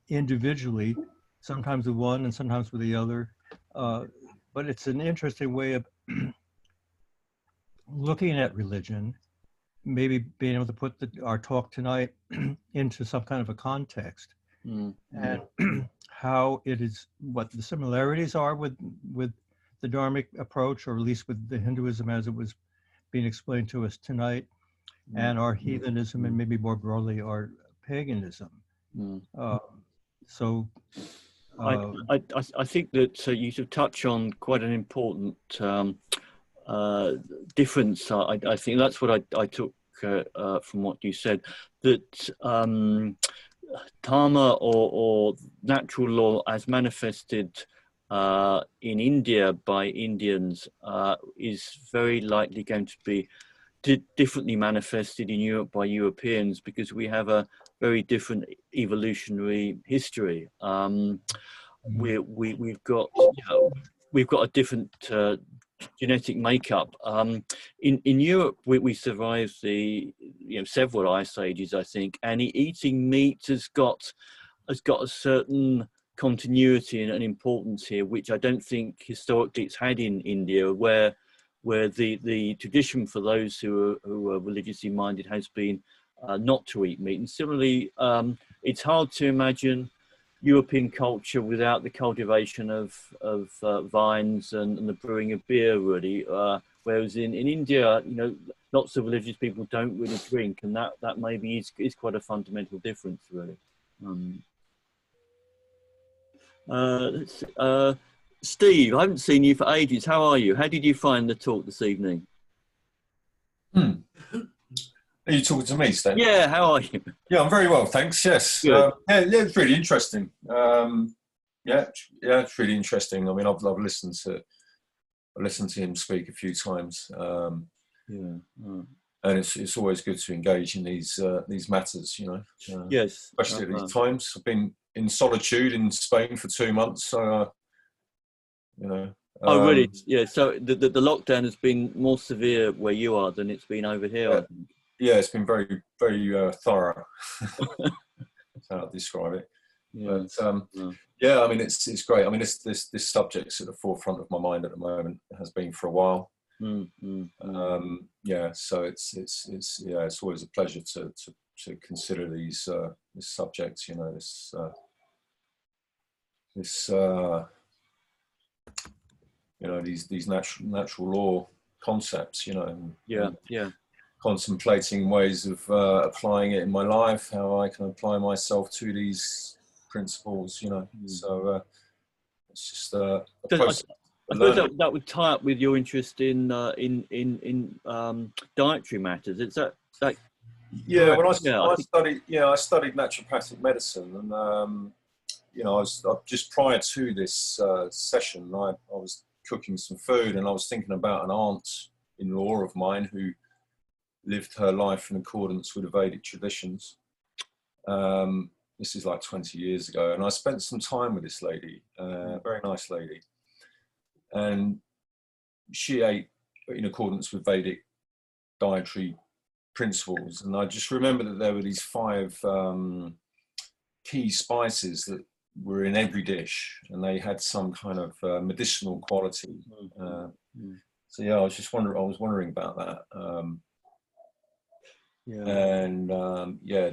individually, sometimes with one and sometimes with the other. But it's an interesting way of looking at religion, maybe being able to put our talk tonight into some kind of a context, and how it is, what the similarities are with the Dharmic approach, or at least with the Hinduism as it was being explained to us tonight, and our heathenism, and maybe more broadly our paganism. So I think that you should touch on quite an important difference. I think that's what I took from what you said, that Dharma or natural law as manifested in India by Indians is very likely going to be differently manifested in Europe by Europeans, because we have a very different evolutionary history. We've got a different genetic makeup. In Europe, we survived the several ice ages, I think, and eating meat has got a certain continuity and importance here, which I don't think historically it's had in India, where the tradition for those who are religiously minded has been not to eat meat. And similarly, it's hard to imagine European culture without the cultivation of vines and the brewing of beer, really. Whereas in India, lots of religious people don't really drink, and that maybe is quite a fundamental difference, really. Steve, I haven't seen you for ages. How are you? How did you find the talk this evening? Are you talking to me, Stan? Yeah, how are you? Yeah, I'm very well, thanks. Yes. Yeah, it's really interesting. Yeah, it's really interesting. I mean, I've listened to him speak a few times. And it's always good to engage in these matters, yes, especially at these times. I've been in solitude in Spain for 2 months, so oh, really? Yeah. So the lockdown has been more severe where you are than it's been over here. Yeah, I think. Yeah, it's been very, very thorough. That's how I describe it. Yeah. But yeah, I mean, it's great. I mean, this subject's at the forefront of my mind at the moment. It has been for a while. Yeah, so it's always a pleasure to consider these subjects. you know, these natural law concepts, you know, and contemplating ways of applying it in my life, how I can apply myself to these principles, you know. So it's just a process. I suppose that would tie up with your interest in dietary matters. It's that yeah. When I studied naturopathic medicine, and you know, I was just prior to this session, I was cooking some food, and I was thinking about an aunt-in-law of mine who lived her life in accordance with the Vedic traditions. This is like 20 years ago, and I spent some time with this lady, very nice lady, and she ate in accordance with Vedic dietary principles. And I just remember that there were these 5 key spices that were in every dish, and they had some kind of medicinal quality. So yeah, I was wondering about that. And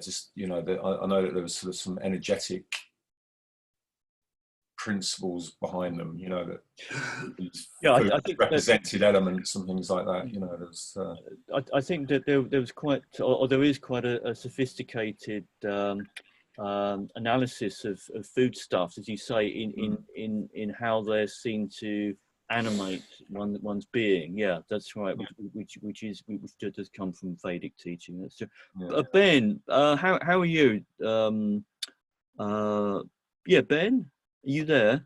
just, you know, I know that there was sort of some energetic principles behind them, you know, that these I think represented elements and things like that, you know. There's I think that there was quite, or there is quite a sophisticated analysis of foodstuffs, as you say, in how they're seen to animate one's being. Yeah, that's right. Which does come from Vedic teaching. That's true. Ben, how are you? Ben, are you there?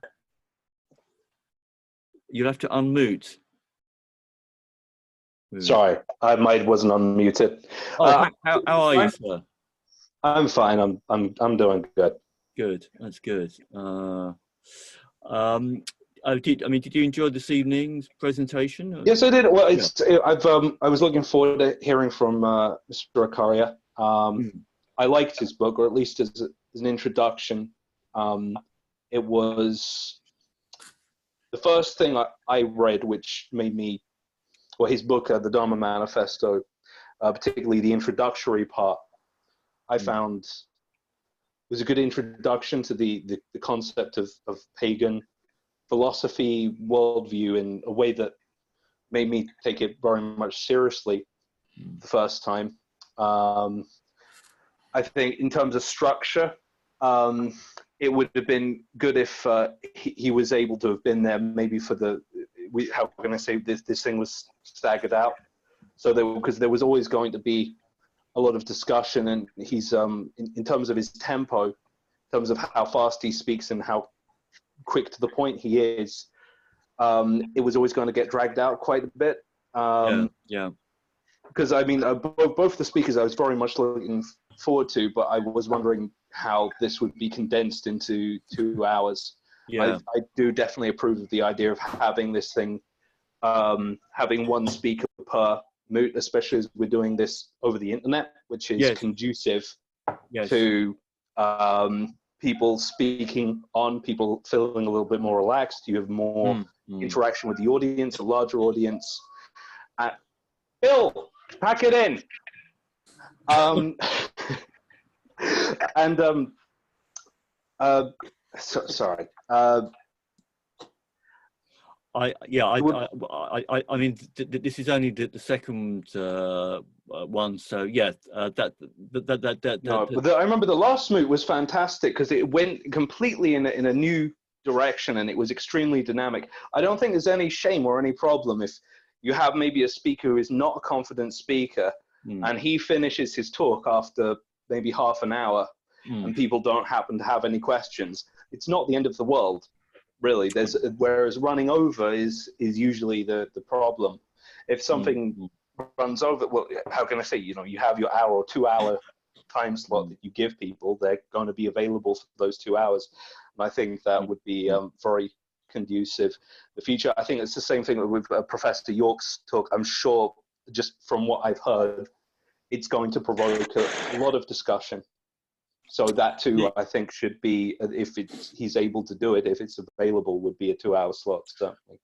You'll have to unmute. Sorry, I wasn't unmuted. Oh, how are you, sir? I'm fine. I'm doing good. Good. That's good. Did you enjoy this evening's presentation? Yes, I did. Well, I was looking forward to hearing from Mr. Archarya. I liked his book, or at least as an introduction. It was the first thing I read, which made me, well, his book, the Dharma Manifesto, particularly the introductory part, I found was a good introduction to the concept of pagan philosophy, worldview, in a way that made me take it very much seriously the first time. I think in terms of structure, it would have been good if he was able to have been there maybe for how can I say, this thing was staggered out. So because there was always going to be a lot of discussion, and he's in terms of his tempo, in terms of how fast he speaks and how quick to the point he is, it was always going to get dragged out quite a bit. Because I mean, both the speakers I was very much looking forward to, but I was wondering how this would be condensed into 2 hours. I do definitely approve of the idea of having this thing, having one speaker per Moot, especially as we're doing this over the internet, which is conducive to people speaking on, people feeling a little bit more relaxed. You have more interaction with the audience, a larger audience. Bill, pack it in. Sorry. I mean, this is only the second one, so yeah. I remember the last Moot was fantastic because it went completely in a new direction, and it was extremely dynamic. I don't think there's any shame or any problem if you have maybe a speaker who is not a confident speaker, and he finishes his talk after maybe half an hour, and people don't happen to have any questions. It's not the end of the world, really. Whereas running over is usually the problem. If something runs over, well, how can I say, you know, you have your hour or 2 hour time slot that you give people, they're going to be available for those 2 hours. And I think that would be very conducive. The future, I think it's the same thing with Professor York's talk. I'm sure, just from what I've heard, it's going to provoke a lot of discussion. So that too, Yeah. I think, should be, if he's able to do it, if it's available, would be a 2-hour slot, certainly.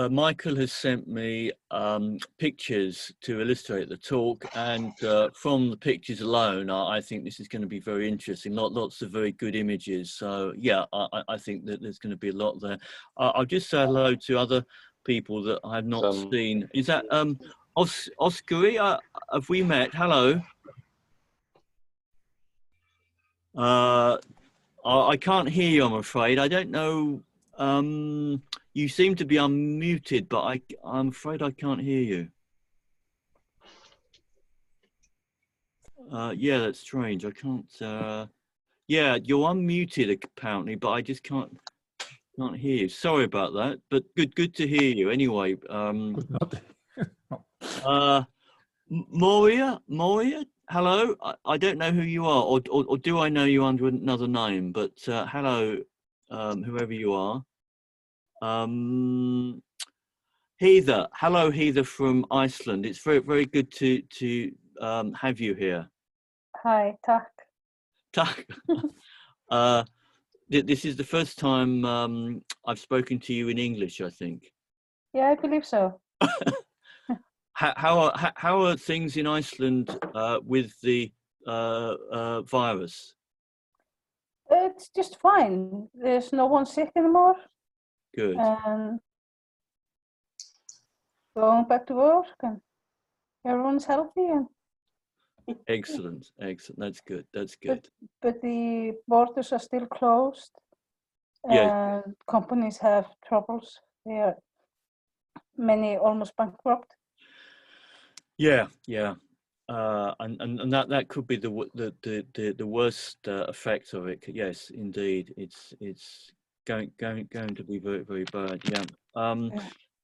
Michael has sent me pictures to illustrate the talk, and from the pictures alone, I think this is going to be very interesting. Lots of very good images. So yeah, I think that there's going to be a lot there. I'll just say hello to other people that I have not seen. Is that Oskari? Have we met? Hello. I can't hear you, I'm afraid. I don't know. You seem to be unmuted, but I'm afraid I can't hear you. Yeah, that's strange. I can't. Yeah, you're unmuted apparently, but I just can't hear you. Sorry about that. But good to hear you anyway. Moria, hello. I don't know who you are, or do I know you under another name? But hello, whoever you are. Heather, hello, Heather from Iceland. It's very good to have you here. Hi, tak. Tak. This is the first time I've spoken to you in English, I think. Yeah, I believe so. How are things in Iceland with the virus? It's just fine. There's no one sick anymore. Good. And going back to work, and everyone's healthy. And Excellent. That's good. But the borders are still closed. Yeah. And companies have troubles. They are many almost bankrupt. Yeah. And that could be the worst effect of it. Yes, indeed. It's going to be very bad. Yeah.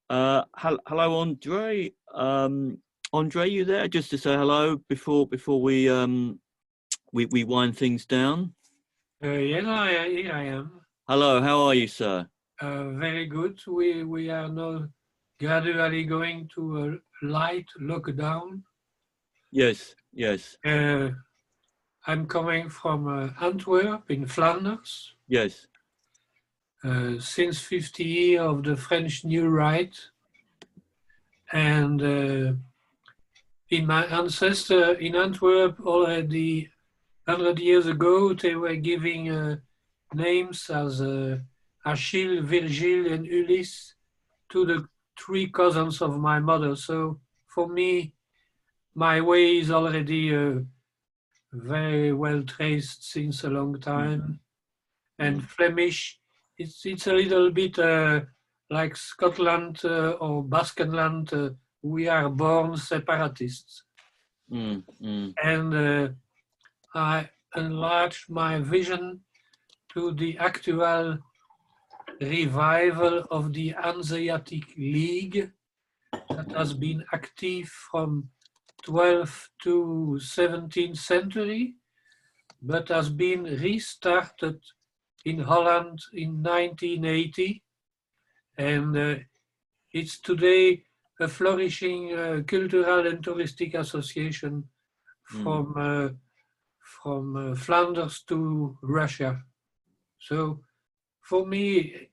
Hello, Andre. Andre, you there? Just to say hello before we wind things down. Yes, here I am. Hello, how are you, sir? Very good. We are now gradually going to a light lockdown. Yes. I'm coming from Antwerp in Flanders. Yes. Since 50 years of the French New Right. And in my ancestor in Antwerp already 100 years ago, they were giving names as Achille, Virgile, and Ulysse to the 3 cousins of my mother. So for me, my way is already very well traced since a long time. And Flemish, it's a little bit like Scotland or Baskenland. We are born separatists. And I enlarged my vision to the actual revival of the Hanseatic League that has been active from 12th to 17th century, but has been restarted in Holland in 1980. And it's today a flourishing cultural and touristic association from Flanders to Russia. So for me,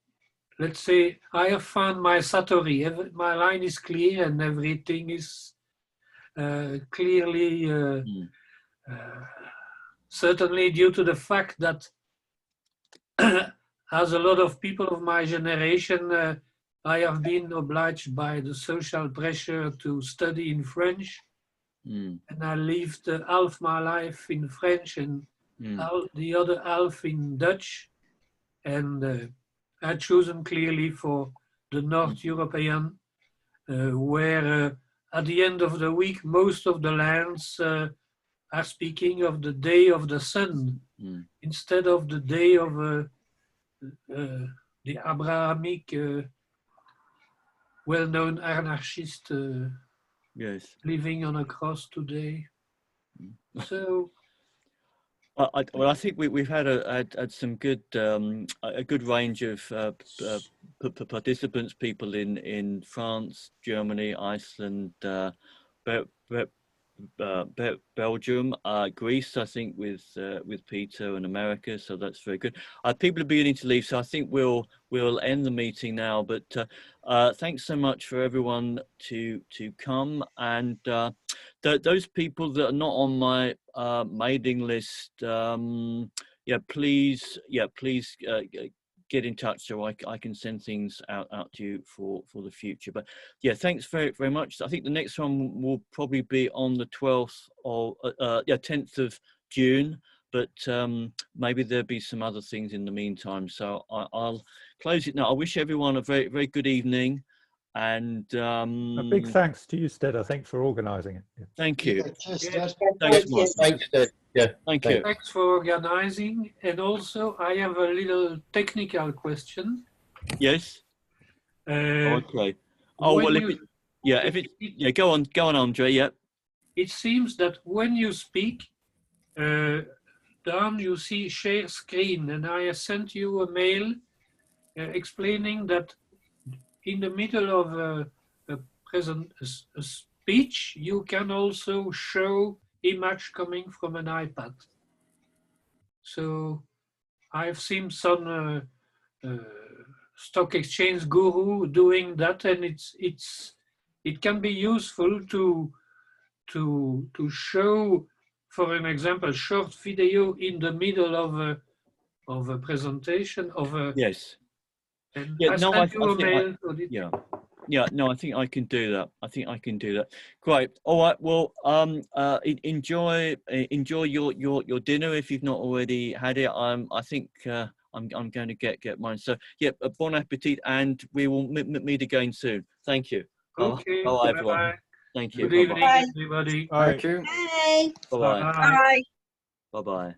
let's say I have found my satori. My line is clear and everything is clearly, certainly due to the fact that as a lot of people of my generation, I have been obliged by the social pressure to study in French. And I lived half my life in French and the other half in Dutch. And I chosen clearly for the North European, where at the end of the week, most of the lands are speaking of the day of the sun instead of the day of the Abrahamic well-known anarchist living on a cross today. So, well, I think we've had some good a good range of participants, people in France, Germany, Iceland, Belgium, Greece, I think, with Peter and America. So that's very good. People are beginning to leave, so I think we'll end the meeting now. But thanks so much for everyone to come, and those people that are not on my mailing list, please get in touch so I can send things out to you for the future. But yeah, thanks very, very much. I think the next one will probably be on the 12th or 10th of June, but maybe there'll be some other things in the meantime. So I'll close it now. I wish everyone a very, very good evening, and a big thanks to you, Stedder. Thanks for organising it. Yeah. Thank you. Thanks, Stedder. Yeah, thank you. Thanks for organizing. And also, I have a little technical question. Yes. Okay. Oh well, go on, Andre. Yeah. It seems that when you speak, down you see share screen, and I sent you a mail explaining that in the middle of a speech, you can also show image coming from an iPad. So I've seen some stock exchange guru doing that, and it can be useful to show, for an example, short video in the middle of a presentation of a yes. And yeah, no, I think I can do that. Great. All right. Well, enjoy your dinner if you've not already had it. I think I'm going to get mine. So yeah, bon appetit, and we will meet again soon. Thank you. Okay. Bye, everyone. Bye. Thank you. Good evening, everybody. Bye. Thank you. Bye. Bye. Bye. Bye. Bye.